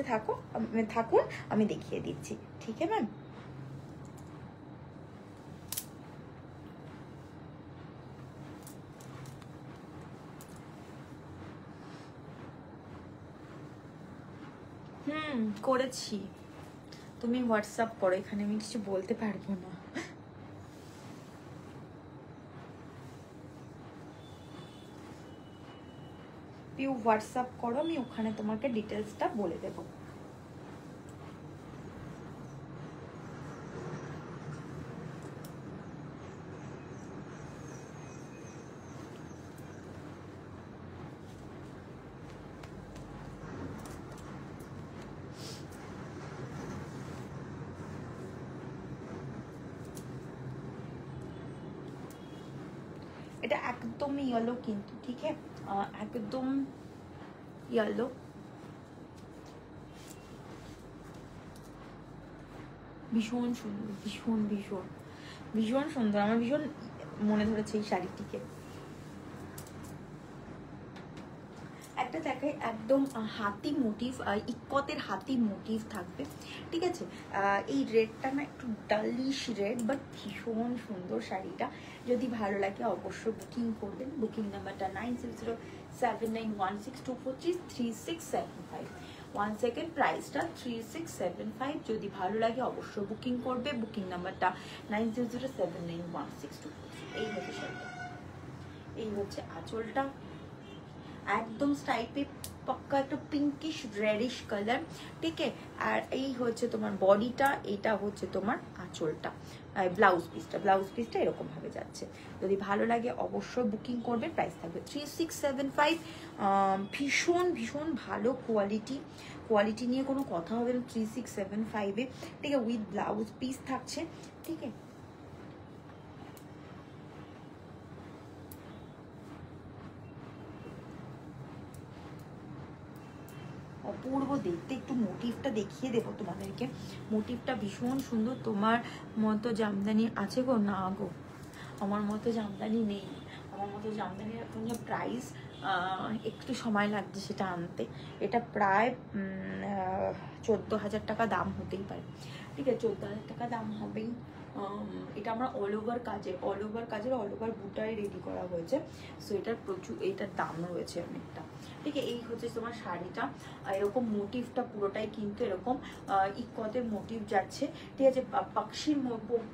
থাকুন, আমি দেখিয়ে দিচ্ছি। ঠিক আছে ম্যাম, করেছি, তুমি হোয়াটসঅ্যাপ করো, এখানে আমি কিছু বলতে পারবো না। পিউ হোয়াটসঅ্যাপ করো, আমি ওখানে তোমাকে ডিটেলসটা বলে দেবো। এটা একদম ইয়েলো কিন্তু, ঠিক আছে, একদম ইয়েলো, ভীষণ সুন্দর, ভীষণ সুন্দর, আমার ভীষণ মনে ধরেছে এই শাড়িটিকে। একটা দেখাই, একদম হাতি মোটিভ, ইক্কতের হাতি মোটিভ থাকবে। ঠিক আছে, এই রেডটা না একটু ডালিশ রেড, বাট ভীষণ সুন্দর শাড়িটা, যদি ভালো লাগে অবশ্যই বুকিং করবেন। বুকিং নাম্বারটা 90079162433675। 1 সেকেন্ড, প্রাইসটা 3675। যদি ভালো লাগে অবশ্যই বুকিং করবে। বুকিং নাম্বারটা 9007916243। এই হচ্ছে শাড়িটা, এই হচ্ছে আঁচলটা, একদম স্ট্রাইপে পাক্কা একটা পিঙ্কিশ রেডিশ কালার। ঠিক আছে, আর এই হচ্ছে তোমার বডিটা, এটা হচ্ছে তোমার আঁচলটা, ব্লাউজ পিসটা এরকম ভাবে যাচ্ছে। যদি ভালো লাগে অবশ্যই বুকিং করবে। প্রাইস থাকবে 3675। ভীষণ ভালো কোয়ালিটি নিয়ে কোনো কথা হবে না 3675-এ। ঠিক আছে, উইথ ব্লাউজ পিস থাকছে। ঠিক আছে, অপূর্ব দেখতে। একটু মোটিভটা দেখিয়ে দেবো তোমাদেরকে, মোটিভটা ভীষণ সুন্দর। তোমার মতো জামদানি আছে গো? না গো, আমার মতো জামদানি নেই। আমার মতো জামদানির এখন যে প্রাইস, একটু সময় লাগছে সেটা আনতে। এটা প্রায় 14,000 টাকা দাম হতেই পারে। ঠিক আছে, 14,000 টাকা দাম হবেই। এটা আমরা অল ওভার বুটায় রেডি করা হয়েছে, সো এটার এটার দাম রয়েছে অনেকটা। ঠিক আছে, এই হচ্ছে তোমার শাড়িটা, এরকম মোটিভটা পুরোটাই কিন্তু এরকম ইক্কতের মোটিভ যাচ্ছে। ঠিক আছে,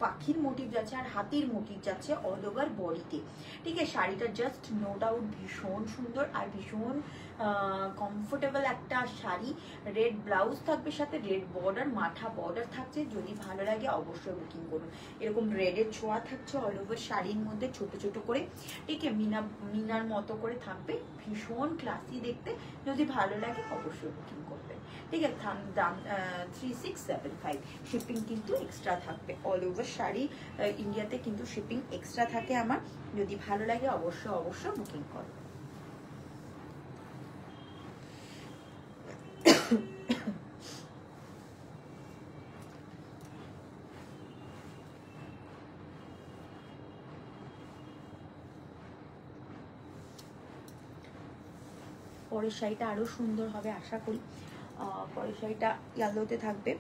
পাখির মোটিভ যাচ্ছে আর হাতির মোটিভ যাচ্ছে অল ওভার বডিতে। ঠিক আছে, শাড়িটা জাস্ট নো ডাউট ভীষণ সুন্দর আর ভীষণ কমফোর্টেবল একটা শাড়ি। রেড ব্লাউজ থাকবে, সাথে রেড বর্ডার, মাথা বর্ডার থাকছে। যদি ভালো লাগে অবশ্যই বুকিং করুন। এরকম রেডের ছোঁয়া থাকছে অল ওভার শাড়ির মধ্যে, ছোট ছোট করে। ঠিক আছে, মিনার মতো করে থাকবে, ভীষণ ক্লাসি দেখতে। যদি ভালো লাগে অবশ্যই বুকিং করবেন। ঠিক আছে, দাম 3675। শিপিং কিন্তু এক্সট্রা থাকবে, অল ওভার শাড়ি ইন্ডিয়াতে কিন্তু শিপিং এক্সট্রা থাকে আমার। যদি ভালো লাগে অবশ্যই বুকিং করবেন। পরের শাড়িটা আরো সুন্দর হবে আশা করি। পরের শাড়িটা ইয়েলোতে থাকবে।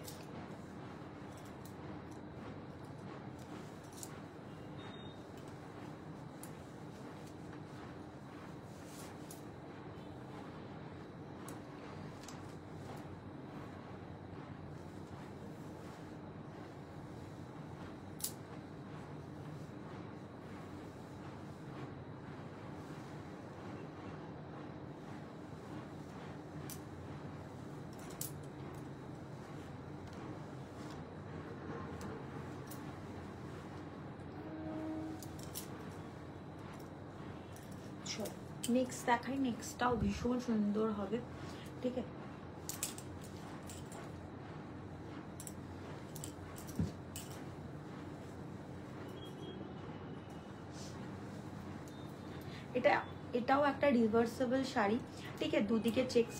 নেক্সট দেখাই, নেক্সটটাও ভীষণ সুন্দর হবে, ঠিক আছে। এটাও একটা রিভার্সেবল শাড়ি, ঠিক আছে। দুদিকে চেক্স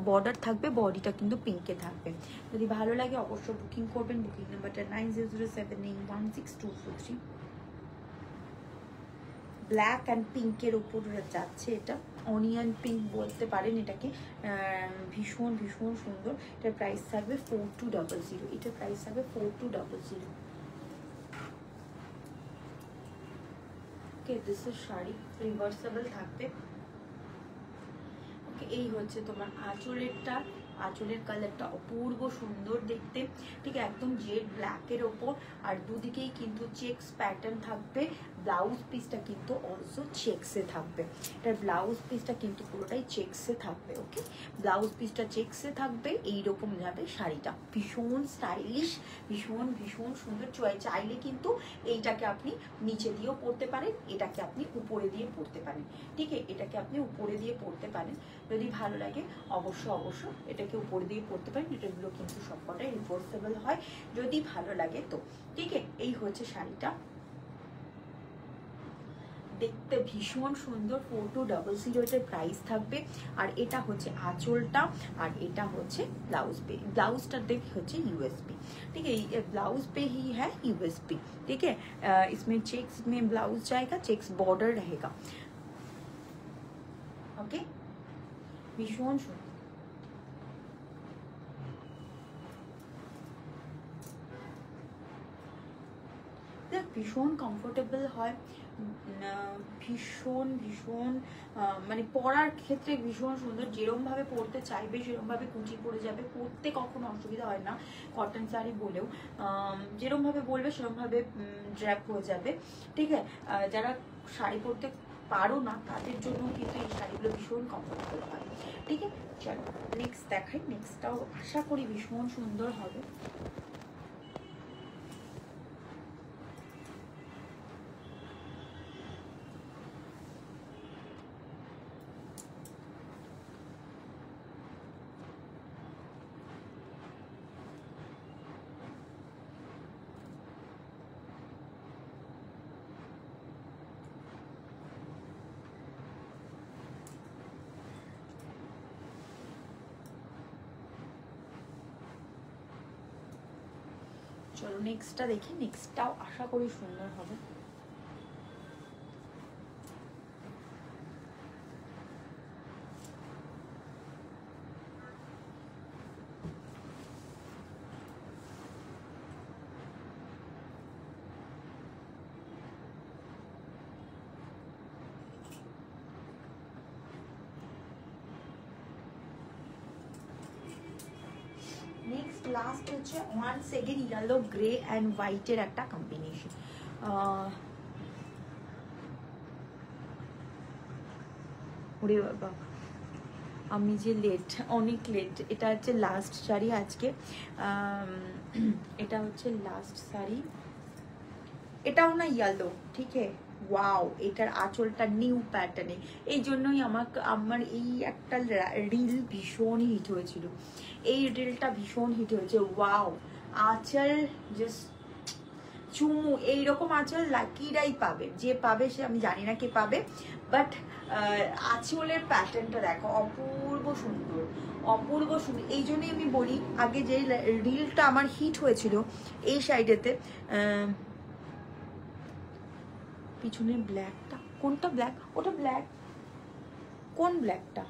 বর্ডার থাকবে, বডিটা কিন্তু পিঙ্কে থাকবে। যদি ভালো লাগে অবশ্যই বুকিং করবেন। বুকিং নাম্বারটা 9007816243। ব্ল্যাক অ্যান্ড পিঙ্কের ওপর যাচ্ছে, এটা অনিয়ন পিঙ্ক বলতে পারেন এটাকে। ভীষণ ভীষণ সুন্দর। এটার প্রাইস থাকবে 4200। এটার প্রাইস থাকবে 4200। ওকে, দিস ইজ শাড়ি, রিভার্সেবল থাকবে। ওকে, এই হচ্ছে তোমার আঁচলেরটা। আঁচলের কালারটা অপূর্ব সুন্দর দেখতে, ঠিক আছে, একদম জেড ব্ল্যাকের ওপর। আর দুদিকেই কিন্তু চেক্স প্যাটার্ন থাকবে। ব্লাউজ পিসটা কিন্তু অলসো চেক্সে থাকবে। এটার ব্লাউজ পিসটা কিন্তু পুরোটাই চেক্সে থাকবে। ওকে, ব্লাউজ পিসটা চেক্সে থাকবে। এইরকম যাবে শাড়িটা, ভীষণ স্টাইলিশ, ভীষণ ভীষণ সুন্দর। চাইলে কিন্তু এইটাকে আপনি নিচে দিয়েও পরতে পারেন, এটাকে আপনি উপরে দিয়ে পরতে পারেন, ঠিক আছে। এটাকে আপনি উপরে দিয়ে পরতে পারেন, যদি ভালো লাগে অবশ্য এটাকে উপরে দিয়ে পরতে পারেন। এটাগুলো কিন্তু সবকটাই রিভার্সেবল হয়, যদি ভালো লাগে তো, ঠিক আছে। এই হচ্ছে শাড়িটা, দেখতে ভীষণ সুন্দর। 4200 এটার প্রাইস থাকবে। আর এটা হচ্ছে আঁচলটা, আর এটা হচ্ছে ब्लाउज पे। ब्लाउजটা দেখে হচ্ছে यूएसपी, ठीक है। ये ब्लाउज पे ही है यूएसपी, ठीक है। इसमें चेक्स में ब्लाउज जाएगा, चेक्स बॉर्डर रहेगा। ओके, ভীষণ সুন্দর। ভীষণ কমফোর্টেবল হয়, ভীষণ ভীষণ মানে পরার ক্ষেত্রে ভীষণ সুন্দর। যেরমভাবে পরতে চাইবে সেরমভাবে কুচি পরে যাবে, পরতে কখনো অসুবিধা হয় না কটন শাড়ি বলেও। যেরমভাবে বলবে সেরমভাবে ড্র্যাপ হয়ে যাবে, ঠিক আছে। যারা শাড়ি পরতে পারো না তাদের জন্য কিন্তু এই শাড়িগুলো ভীষণ কমফোর্টেবল হয়, ঠিক আছে। চলো নেক্সট দেখাই। নেক্সটটাও আশা করি ভীষণ সুন্দর হবে। চলো নেক্সটটা দেখি, নেক্সটটাও আশা করি সুন্দর হবে। নেক্সট লাস্ট হচ্ছে one second yellow grey and হোয়াইটের একটা কম্বিনেশন। ওরে বাবা, আমি যে লেট, অনেক লেট। এটা হচ্ছে লাস্ট শাড়ি আজকে, এটা হচ্ছে লাস্ট শাড়ি। এটাও না ইয়েলো, ঠিক আছে। ওয়াও, এটার আঁচলটা নিউ প্যাটার্নে। এই জন্যই আমার এই একটা রিল ভীষণ হিট হয়েছিল, এই রিলটা ভীষণ হিট হয়েছে। ওয়াও, আঁচল জাস্ট চুমু। এইরকম আঁচল লাকিরাই পাবে, যে পাবে সে, আমি জানি না কে পাবে, বাট আঁচলের প্যাটার্নটা দেখো, অপূর্ব সুন্দর, অপূর্ব সুন্দর। এই জন্যই আমি বলি, আগে যে রিলটা আমার হিট হয়েছিল এই সাইডেতে, পিছনের ব্ল্যাকটা, কোনটা ব্ল্যাক? ওটা ব্ল্যাক, কোন ব্ল্যাকটা?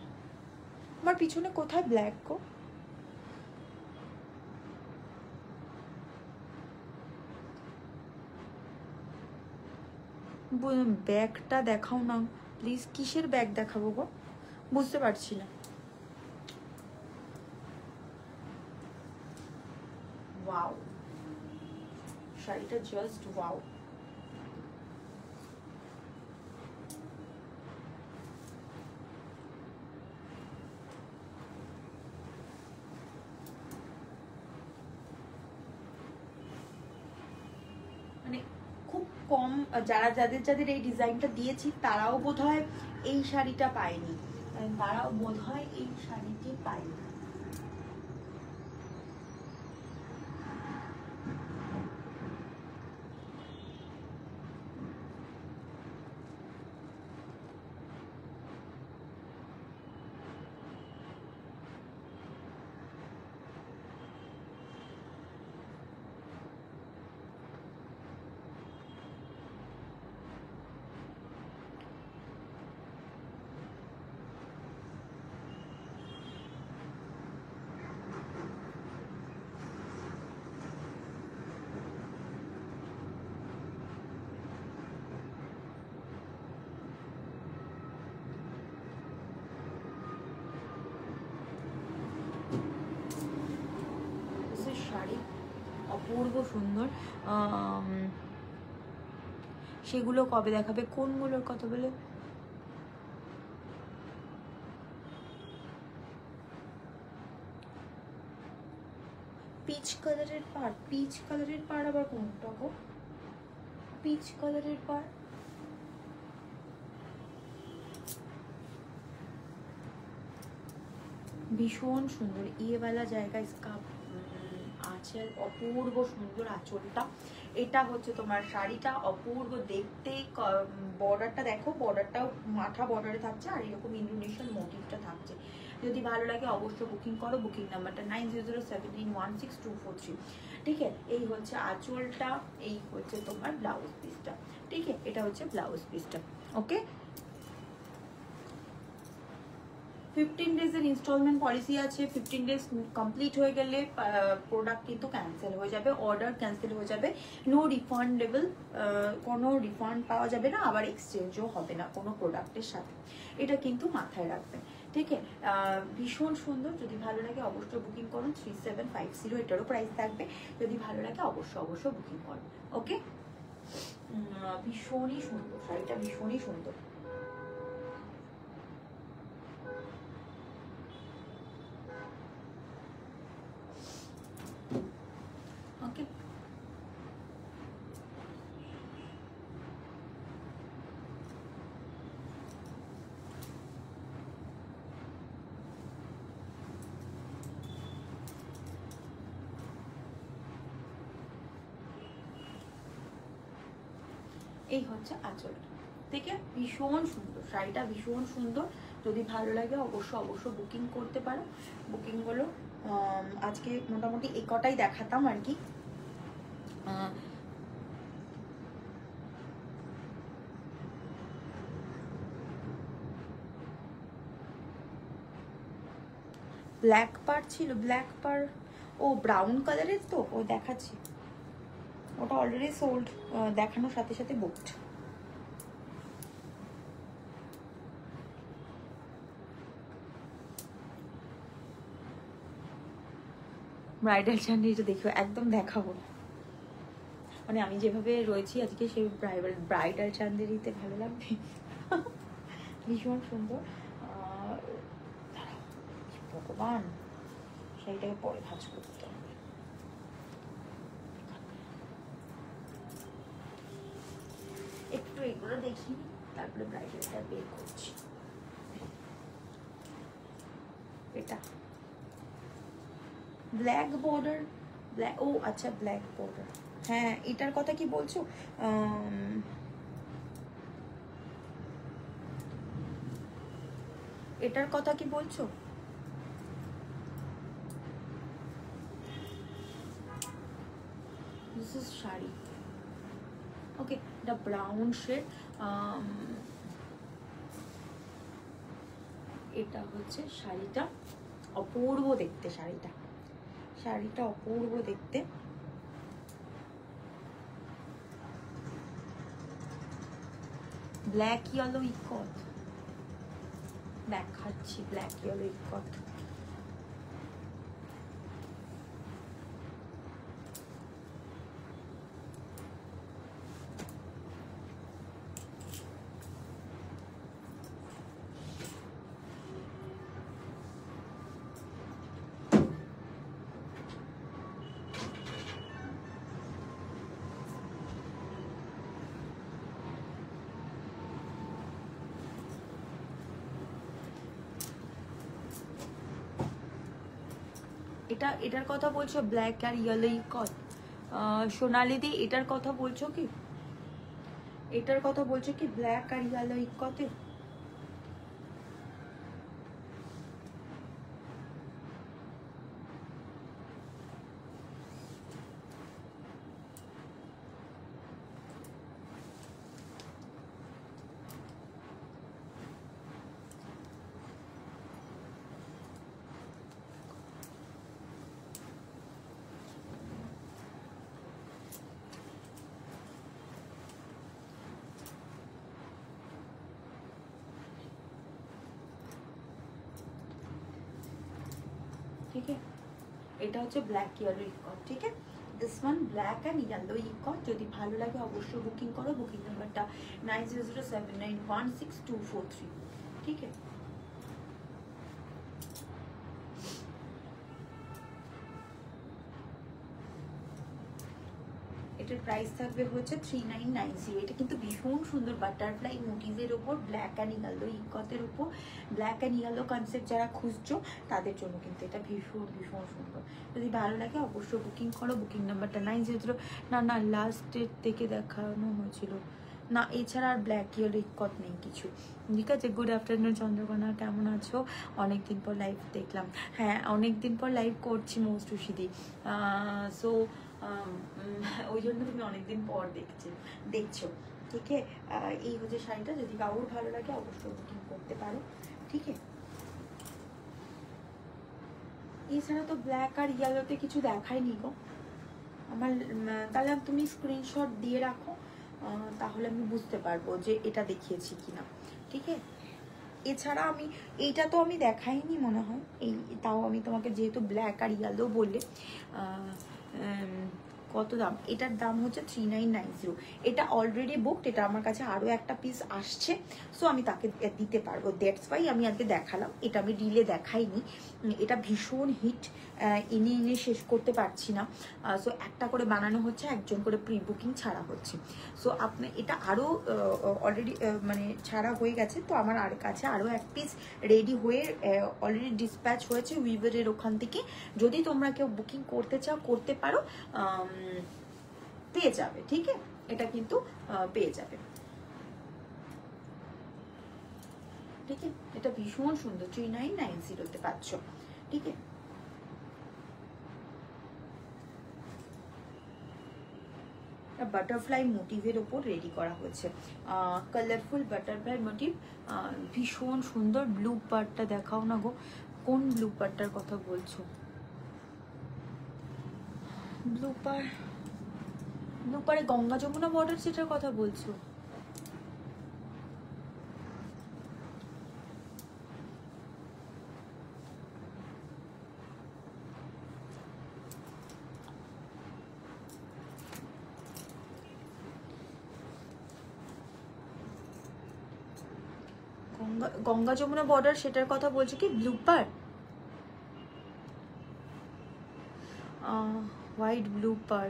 আমার পিছনে কোথায় ব্ল্যাক গো? ব্যাগটা দেখাও না প্লিজ। কিসের ব্যাগ দেখাবো গো, বুঝতে পারছি না। ওয়াও, শাড়িটা জাস্ট ওয়াও। মানে খুব কম, যাদের এই ডিজাইনটা দিয়েছি তারাও বোধহয় এই শাড়িটা পায়নি, তারাও বোধহয় এই শাড়িটি পায়নি। শাড়ি অপূর্ব সুন্দর। সেগুলো কবে দেখাবে? কোনগুলোর কথা বলে? পিচ কালারের পাড়, পিচ কালারের পাড় আবার কোনটা গো? পিচ কালারের পাড় ভীষণ সুন্দর, ইয়েওয়ালা জায়গায় স্কার্ফ আঁচল, অপূর্ব সুন্দর আঁচলটা। এটা হচ্ছে তোমার শাড়িটা, অপূর্ব দেখতে। বর্ডারটা দেখো, বর্ডারটাও মাথা বর্ডারে থাকছে আর এরকম ইন্ডোনেশিয়ান মোটিভটা থাকছে। যদি ভালো লাগে অবশ্যই বুকিং করো। বুকিং নাম্বারটা 9007916243। ঠিক আছে, এই হচ্ছে আঁচলটা, এই হচ্ছে তোমার ব্লাউজ পিসটা। ঠিক আছে, এটা হচ্ছে ব্লাউজ পিসটা। ওকে, 15 ডেজের ইনস্টলমেন্ট পলিসি আছে। 15 ডেজ কমপ্লিট হয়ে গেলে প্রোডাক্ট কিন্তু ক্যান্সেল হয়ে যাবে, অর্ডার ক্যান্সেল হয়ে যাবে। নো রিফান্ডেবল, কোনো রিফান্ড পাওয়া যাবে না, আবার এক্সচেঞ্জও হবে না কোনো প্রোডাক্টের সাথে। এটা কিন্তু মাথায় রাখবেন। ঠিক আছে, ভীষণ সুন্দর। যদি ভালো লাগে অবশ্যই বুকিং করুন। 3750 এটারও প্রাইস থাকবে। যদি ভালো লাগে অবশ্যই বুকিং করুন। ওকে, ভীষণই সুন্দর শাড়িটা, ভীষণই সুন্দর। ওকে, এই হচ্ছে আঁচলটা। ঠিক আছে, ভীষণ সুন্দর শাড়িটা, ভীষণ সুন্দর। যদি ভালো লাগে অবশ্যই বুকিং করতে পারো। বুকিংগুলো আজকে মোটামুটি এই কটাই দেখাতাম আর কি। ব্ল্যাক পার ছিল, ব্ল্যাক পার, ও ব্রাউন কালারের তো, ও দেখাচ্ছি, ওটা অলরেডি সোল্ড, দেখানোর সাথে সাথে বুকড। ব্রাইডাল চান্দেরিটা দেখো, একদম দেখাবো, মানে আমি যেভাবে রয়েছি আজকে সেই ব্রাইডাল চান্দেরিতে ভালো লাগবে। ভীষণ সুন্দর। ভগবান, সেইটাকে পরে ভাঁজ করতে হবে। একটু এগুলো দেখি, তারপরে ব্রাইডালটা বের করছি। এটা ব্ল্যাক বর্ডার, ব্ল্যাক, ও আচ্ছা ব্ল্যাক বর্ডার। হ্যাঁ, এটার কথা কি বলছো? এটার কথা কি বলছো? This is sari. ওকে, এটা ব্রাউন শেড। এটা হচ্ছে শাড়িটা, অপূর্ব দেখতে শাড়িটা, শাড়িটা অপূর্ব দেখতে। ব্ল্যাক ইয়েলো ইকট দেখাচ্ছি, ব্ল্যাক ইয়েলো ইকট। এটার কথা বলছো ব্ল্যাক আর ইয়েলো ইকট? সোনালি দি এটার কথা বলছো কি? এটার কথা বলছো কি ব্ল্যাক আর ইয়েলো ইকটে? ठीक है, এটা হচ্ছে ব্ল্যাক ইয়েলো ইকট। ঠিক আছে, this one black and yellow ইকট। যদি ভালো লাগে অবশ্যই বুকিং করো। বুকিং নাম্বারটা 9007916243। ঠিক আছে, এটার প্রাইস থাকবে হচ্ছে 3990। এটা কিন্তু ভীষণ সুন্দর বাটারফ্লাই মোটিভের ওপর ব্ল্যাক অ্যান্ড ইয়েলো ইকতের উপর ব্ল্যাক অ্যান্ড ইয়েলো কনসেপ্ট যারা খুঁজছো তাদের জন্য কিন্তু এটা ভীষণ ভীষণ সুন্দর। যদি ভালো লাগে অবশ্যই বুকিং করো। বুকিং নাম্বারটা 900। না লাস্ট ডেট থেকে দেখানো হয়েছিল না, এছাড়া আর ব্ল্যাক ইয়েলো ইকত নেই কিছু। ঠিক আছে, গুড আফটারনুন চন্দ্রকোনা, কেমন আছো? অনেকদিন পর লাইভ দেখলাম। হ্যাঁ, অনেকদিন পর লাইভ করছি মৌসুষিদি। সো ওই জন্য তুমি অনেকদিন পর দেখছো। ঠিক আছে, এই হচ্ছে শাড়িটা। যদি কাউর ভালো লাগে অবশ্যই বুকিং করতে পারো। ঠিক আছে, এছাড়া তো ব্ল্যাক আর ইয়েলোতে কিছু দেখায়নি গো আমার। তাহলে তুমি স্ক্রিনশট দিয়ে রাখো, তাহলে আমি বুঝতে পারবো যে এটা দেখিয়েছি কিনা। ঠিক আছে, এছাড়া আমি এইটা তো আমি দেখাইনি মনে হয়। এই তাও আমি তোমাকে যেহেতু ব্ল্যাক আর ইয়েলো বললে, কত দাম? এটার দাম হচ্ছে 3990। এটা অলরেডি বুকড। এটা আমার কাছে আরও একটা পিস আসছে, সো আমি তাকে দিতে পারবো। দ্যাটস ওয়াই আমি আজকে দেখালাম। এটা আমি রিলে দেখাইনি। এটা ভীষণ হিট, এনে শেষ করতে পারছি না। সো একটা করে বানানো হচ্ছে, একজন করে প্রি বুকিং ছাড়া হচ্ছে। সো আপনি এটা আরও অলরেডি মানে ছাড়া হয়ে গেছে। তো আমার আর কাছে আরও এক পিস রেডি হয়ে অলরেডি ডিসপ্যাচ হয়েছে উইভারের ওখান থেকে। যদি তোমরা কেউ বুকিং করতে চাও করতে পারো, পেয়ে যাবে। ঠিক আছে, এটা কিন্তু পেয়ে যাবে। ঠিক আছে, এটা ভীষণ সুন্দর 3990-তে পাচ্ছ। ঠিক আছে, বাটারফ্লাই মোটিভের ওপর রেডি করা হয়েছে। কালারফুল বাটারফ্লাই মোটিভ, ভীষণ সুন্দর। ব্লু পার্টটা দেখাও না গো, কোন ব্লু পার্টটার কথা বলছো? ব্লু পারে গঙ্গা যমুনা বর্ডার, সেটার কথা বলছো? গঙ্গা যমুনা বর্ডার সেটার কথা বলছো কি? ব্লু পার, হোয়াইট ব্লু পার,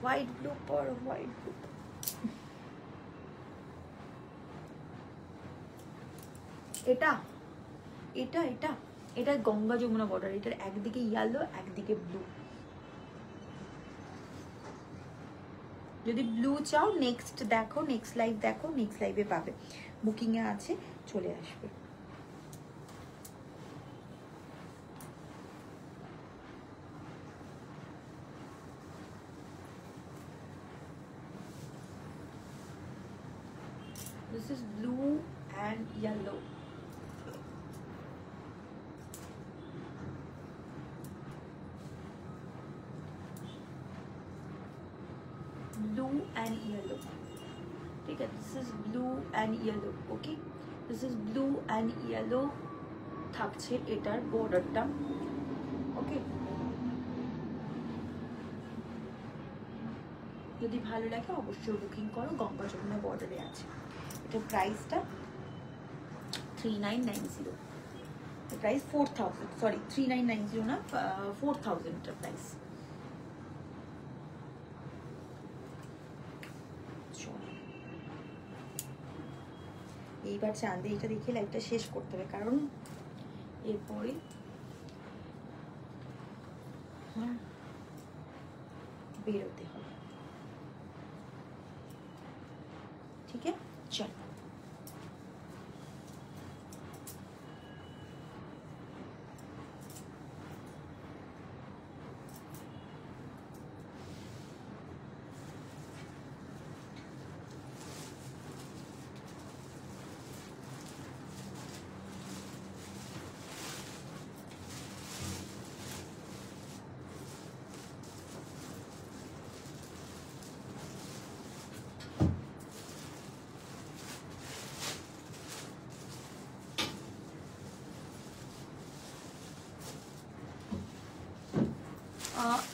হোয়াইট ব্লু পার, হোয়াইট ব্লু। এটা এটা এটা এটা গঙ্গা যমুনা বর্ডার। এটার একদিকে ইয়েলো একদিকে ব্লু। যদি ব্লু চাও নেক্সট দেখো, নেক্সট লাইভ দেখো, নেক্সট লাইভে পাবে। বুকিংয়ে আছে, চলে আসবে। This is blue and yellow. Blue and yellow. ठीक है, this is blue and yellow. Okay, this is blue and yellow থাকছে এটার বর্ডারটা। ওকে, যদি ভালো লাগে অবশ্যই বুকিং করো। গঙ্গা যমুনা বর্ডারে আছে। এটার প্রাইসটা 3990। প্রাইস 4000, সরি 3990 না, 4000 এর প্রাইস। এইবার চাঁদে এটা দেখে লাইভটা শেষ করতে হবে, কারণ এরপরে বেরোতে হবে, ঠিক আছে? চল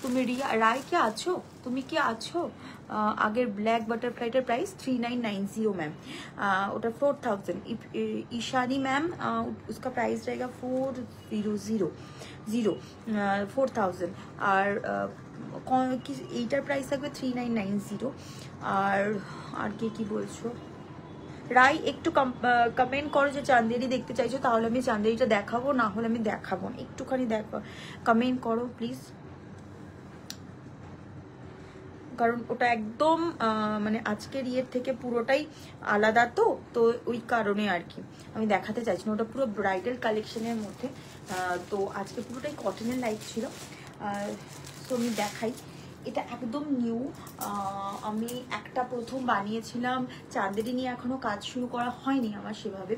তুমি রায় কি আছো? তুমি কি আছো? আগের ব্ল্যাক বাটারফ্লাইটার প্রাইস 3990 मैम, ওটা 4000। ईशानी मैम उसका प्राइस रहेगा 4000 আর এইটার প্রাইস থাকবে 3990। আর কি বলছো? রাই একটু কমেন্ট করো যে চান্দেরি দেখতে চাইছো, তাহলে আমি চান্দেরিটা দেখাবো, না হলে আমি দেখাবো না। একটুখানি দেখো, কমেন্ট করো প্লিজ, কারণ ওটা একদম মানে আজকের ইয়ের থেকে পুরোটাই আলাদা, তো ওই কারণে আর কি আমি দেখাতে চাইছি না। ওটা পুরো ব্রাইডাল কালেকশনের মধ্যে, তো আজকে পুরোটাই কটনের লাইট ছিল। তো আমি দেখাই, এটা একদম নিউ। আমি একটা প্রথম বানিয়েছিলাম, চাঁদেরি নিয়ে এখনো কাজ শুরু করা হয়নি আমার সেভাবে।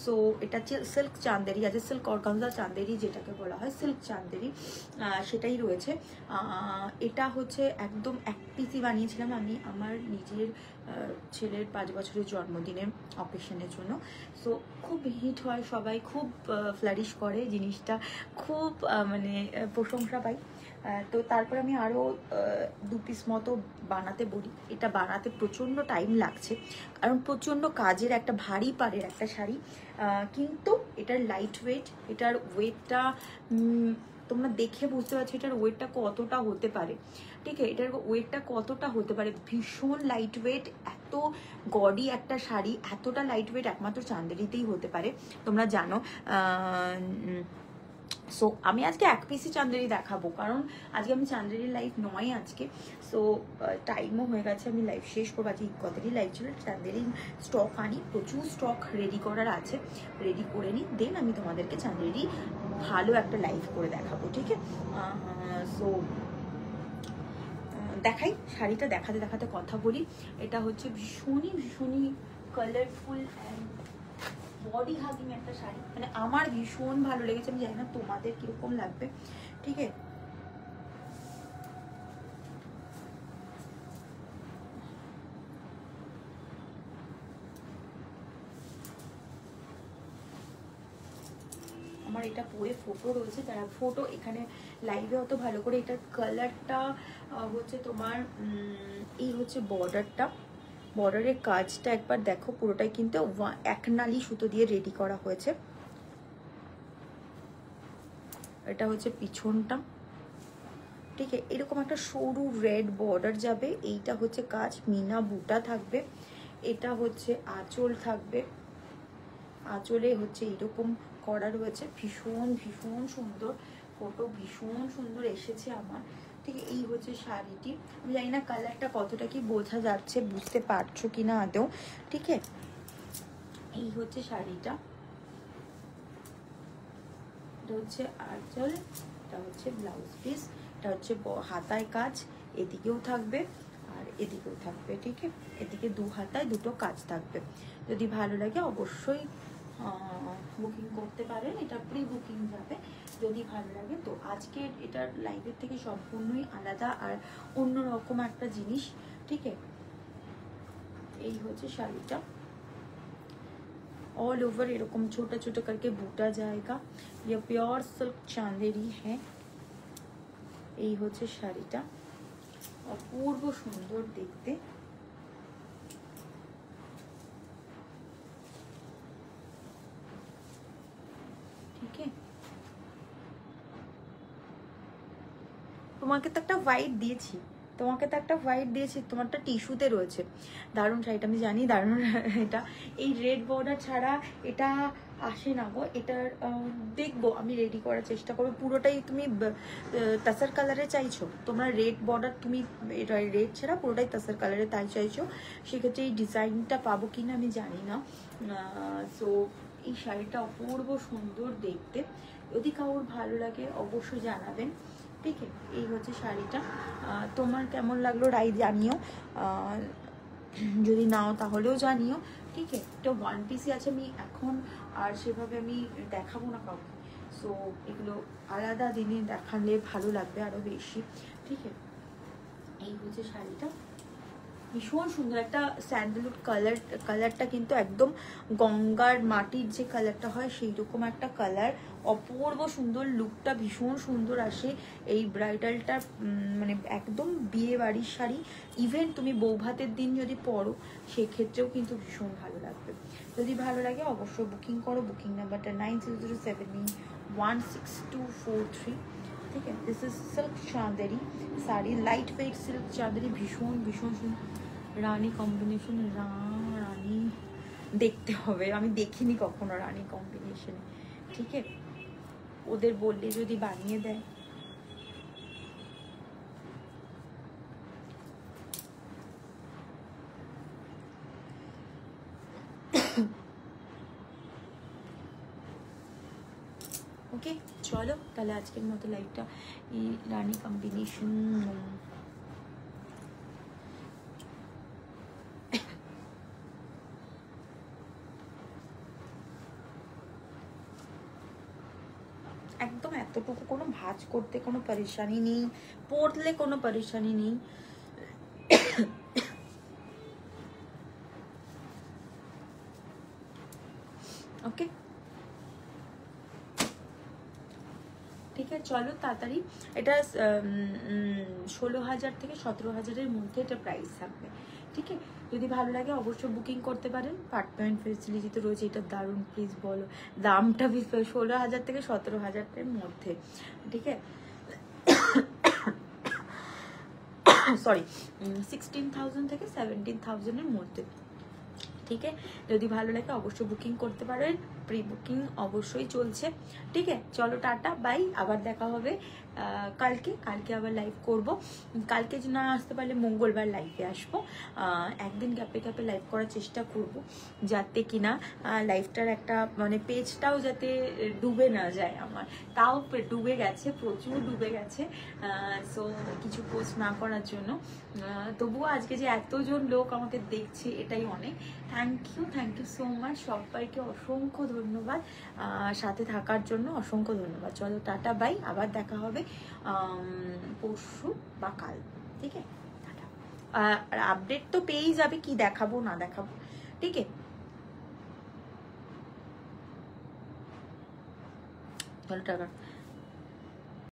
সো এটা সিল্ক চাঁদেরি আছে, সিল্ক অর্গানজা চাঁদেরি যেটাকে বলা হয়, সিল্ক চাঁদেরি, সেটাই রয়েছে। এটা হচ্ছে একদম এক পিসি বানিয়েছিলাম আমি আমার নিজের ছেলের 5 বছরের জন্মদিনের অকেশনের জন্য। সো খুব হিট হয়, সবাই খুব ফ্লারিশ করে জিনিসটা, খুব মানে প্রশংসা পাই। তো তারপর আমি আরও 2 পিস মতো বানাতে বলি। এটা বানাতে প্রচণ্ড টাইম লাগছে, কারণ প্রচণ্ড কাজের একটা ভারী পাড়ের একটা শাড়ি, কিন্তু এটার লাইট ওয়েট, এটার ওয়েটটা তোমরা দেখে বুঝতে পারছো এটার ওয়েটটা কতটা হতে পারে। ঠিক আছে, এটার ওয়েটটা কতটা হতে পারে, ভীষণ লাইট ওয়েট। এত গডি একটা শাড়ি, এতটা লাইট ওয়েট একমাত্র চাঁদেরিতেই হতে পারে, তোমরা জানো। সো আমি আজকে এক পিসি চাঁদেরি দেখাবো, কারণ আজকে আমি চাঁদেরির লাইভ নয় আজকে। সো টাইমও হয়ে গেছে, আমি লাইভ শেষ করবো। আজকে ইকতেরই লাইভ ছিল। চাঁদেরি স্টক আনি, প্রচুর স্টক রেডি করার আছে, রেডি করে নিই, দেন আমি তোমাদেরকে চাঁদেরি ভালো একটা লাইভ করে দেখাবো, ঠিক আছে? সো দেখাই শাড়িটা, দেখাতে দেখাতে কথা বলি। এটা হচ্ছে ভীষণই কালারফুল অ্যান্ড বডি হাগিং একটা শাড়ি, মানে আমার ভীষণ ভালো লেগেছে। আমি জানি না তোমাদের কিরকম লাগবে, ঠিক আছে? আমার এটা পরে ফটো রয়েছে, যারা ফটো এখানে লাইভে অত ভালো করে, এটার কালারটা হচ্ছে তোমার এই হচ্ছে বর্ডারটা, বর্ডারের কাজটা একবার দেখো, পুরোটাই কিন্তু একনালি সুতো দিয়ে রেডি করা হয়েছে। এটা হচ্ছে পিছনটা, ঠিক আছে? এরকম একটা সরু রেড বর্ডার যাবে, এইটা হচ্ছে কাজ, মিনা বুটা থাকবে। এটা হচ্ছে আঁচল থাকবে, আঁচলে হচ্ছে এইরকম করা রয়েছে, ভীষণ সুন্দর ফটো, ভীষণ সুন্দর এসেছে আমার। ঠিক এই হচ্ছে শাড়িটি। আমি জানি না কালারটা কতটা কি বোঝা যাচ্ছে, বুঝতে পারছো কিনা আদৌ, ঠিক আছে? এই হচ্ছে শাড়িটা, এটা হচ্ছে আঁচল, এটা হচ্ছে ব্লাউজ পিস, এটা হচ্ছে হাতায় কাজ, এদিকেও থাকবে আর এদিকেও থাকবে, ঠিক আছে? এদিকে 2 হাতায় 2টো কাজ থাকবে। যদি ভালো লাগে অবশ্যই বুকিং করতে পারেন, এটা প্রি বুকিং যাবে যদি ভালো লাগে। তো আজকের এটার লাইভের থেকে সম্পূর্ণই আলাদা আর অন্যরকম একটা জিনিস, ঠিক আছে? এই হচ্ছে শাড়িটা, ऑल ओवर এরকম छोटा छोटा करके बूटा जाएगा, ये प्योर सिल्क चांदेरी है। এই হচ্ছে শাড়িটা, অপূর্ব সুন্দর দেখতে। ঠিক আছে, তোমাকে তো একটা হোয়াইট দিয়েছি, তোমারটা টিস্যুতে রয়েছে। দারুণ শাড়িটা, আমি জানি দারুণ। এটা এই রেড বর্ডার ছাড়া এটা আসে না গো এটার। দেখবো, আমি রেডি করার চেষ্টা করবো। পুরোটাই তুমি তাসার কালারে চাইছো তোমরা, রেড বর্ডার তুমি এটা রেড ছাড়া পুরোটাই তাসার কালারে তাই চাইছো, সেক্ষেত্রে এই ডিজাইনটা পাবো কিনা আমি জানি না। সো এই শাড়িটা অপূর্ব সুন্দর দেখতে, যদি কারোর ভালো লাগে অবশ্যই জানাবেন। ঠিক আছে, এই হচ্ছে শাড়িটা। তোমার কেমন লাগলো রাই জানিও, যদি নাও তাহলেও জানিও। ঠিক আছে, তো ওয়ান পিসই আছে, আমি এখন আর সেভাবে আমি দেখাবো না কাউকে। সো এগুলো আলাদা দিনে দেখালে ভালো লাগবে আরও বেশি। ঠিক আছে, এই হচ্ছে শাড়িটা, ভীষণ সুন্দর একটা স্যান্ডেলউড কালারটা কিন্তু একদম গঙ্গার মাটির যে কালারটা হয় সেই রকম একটা কালার, অপূর্ব সুন্দর, লুকটা ভীষণ সুন্দর আসে এই ব্রাইডালটা। মানে একদম বিয়ে বাড়ির শাড়ি, ইভেন তুমি বৌভাতের দিন যদি পরো সেক্ষেত্রেও কিন্তু ভীষণ ভালো লাগবে। যদি ভালো লাগে অবশ্যই বুকিং করো। বুকিং নাম্বারটা 9007816243। ঠিক আছে, this is silk Chanderi sari, light weight silk Chanderi, ভীষণ ভীষণ সুন্দর। রানী কম্বিনেশন, রানী দেখতে হবে, আমি দেখিনি কখনো রানী কম্বিনেশনে। ঠিক আছে, ওদের বললে যদি বানিয়ে দেয়। ওকে চলো তাহলে আজকের মতো লাইভটা এই রানী কম্বিনেশন। একদম এতটুকু কোনো ভাঁজ করতে কোনো পরেশানি নেই, পরলে কোনো পরেশানি নেই। ওকে ঠিক আছে, চলো তাড়াতাড়ি। এটা 16,000 থেকে 17,000-এর মধ্যে এটা প্রাইস থাকবে। ঠিক আছে, যদি ভালো লাগে অবশ্যই বুকিং করতে পারেন। পার্টমেন্ট ফেসিলিটি তো রয়েছে, এটা দারুণ। প্লিজ বলো দামটা, 16,000 থেকে 17,000-এর মধ্যে। ঠিক আছে, সরি 16,000 থেকে 17,000-এর মধ্যে। ঠিক আছে, যদি ভালো লাগে অবশ্যই বুকিং করতে পারেন, প্রি বুকিং অবশ্যই চলছে। ঠিক আছে, চলো টাটা বাই, আবার দেখা হবে কালকে আবার লাইভ করব। কালকে যদি না আসতে পারলে মঙ্গলবার লাইভে আসবো। একদিন গ্যাপে গ্যাপে লাইভ করার চেষ্টা করব, যাতে কিনা লাইভটার একটা মানে পেজটাও যাতে ডুবে না যায় আমার। তাও ডুবে গেছে, প্রচুর ডুবে গেছে। সো কিছু পোস্ট না করার জন্য, তবুও আজকে যে এতজন লোক আমাকে দেখছে এটাই অনেক। থ্যাংক ইউ সো মাচ, সবাইকে অসংখ্য ধন্যবাদ সাথে থাকার জন্য, অসংখ্য ধন্যবাদ। চলো টাটা বাই, আবার দেখা হবে পরশু বা কাল। ঠিক আছে, টাটা। আর আপডেট তো পেয়েই যাবে কি দেখাবো না দেখাবো। ঠিক আছে, চলো টাটা।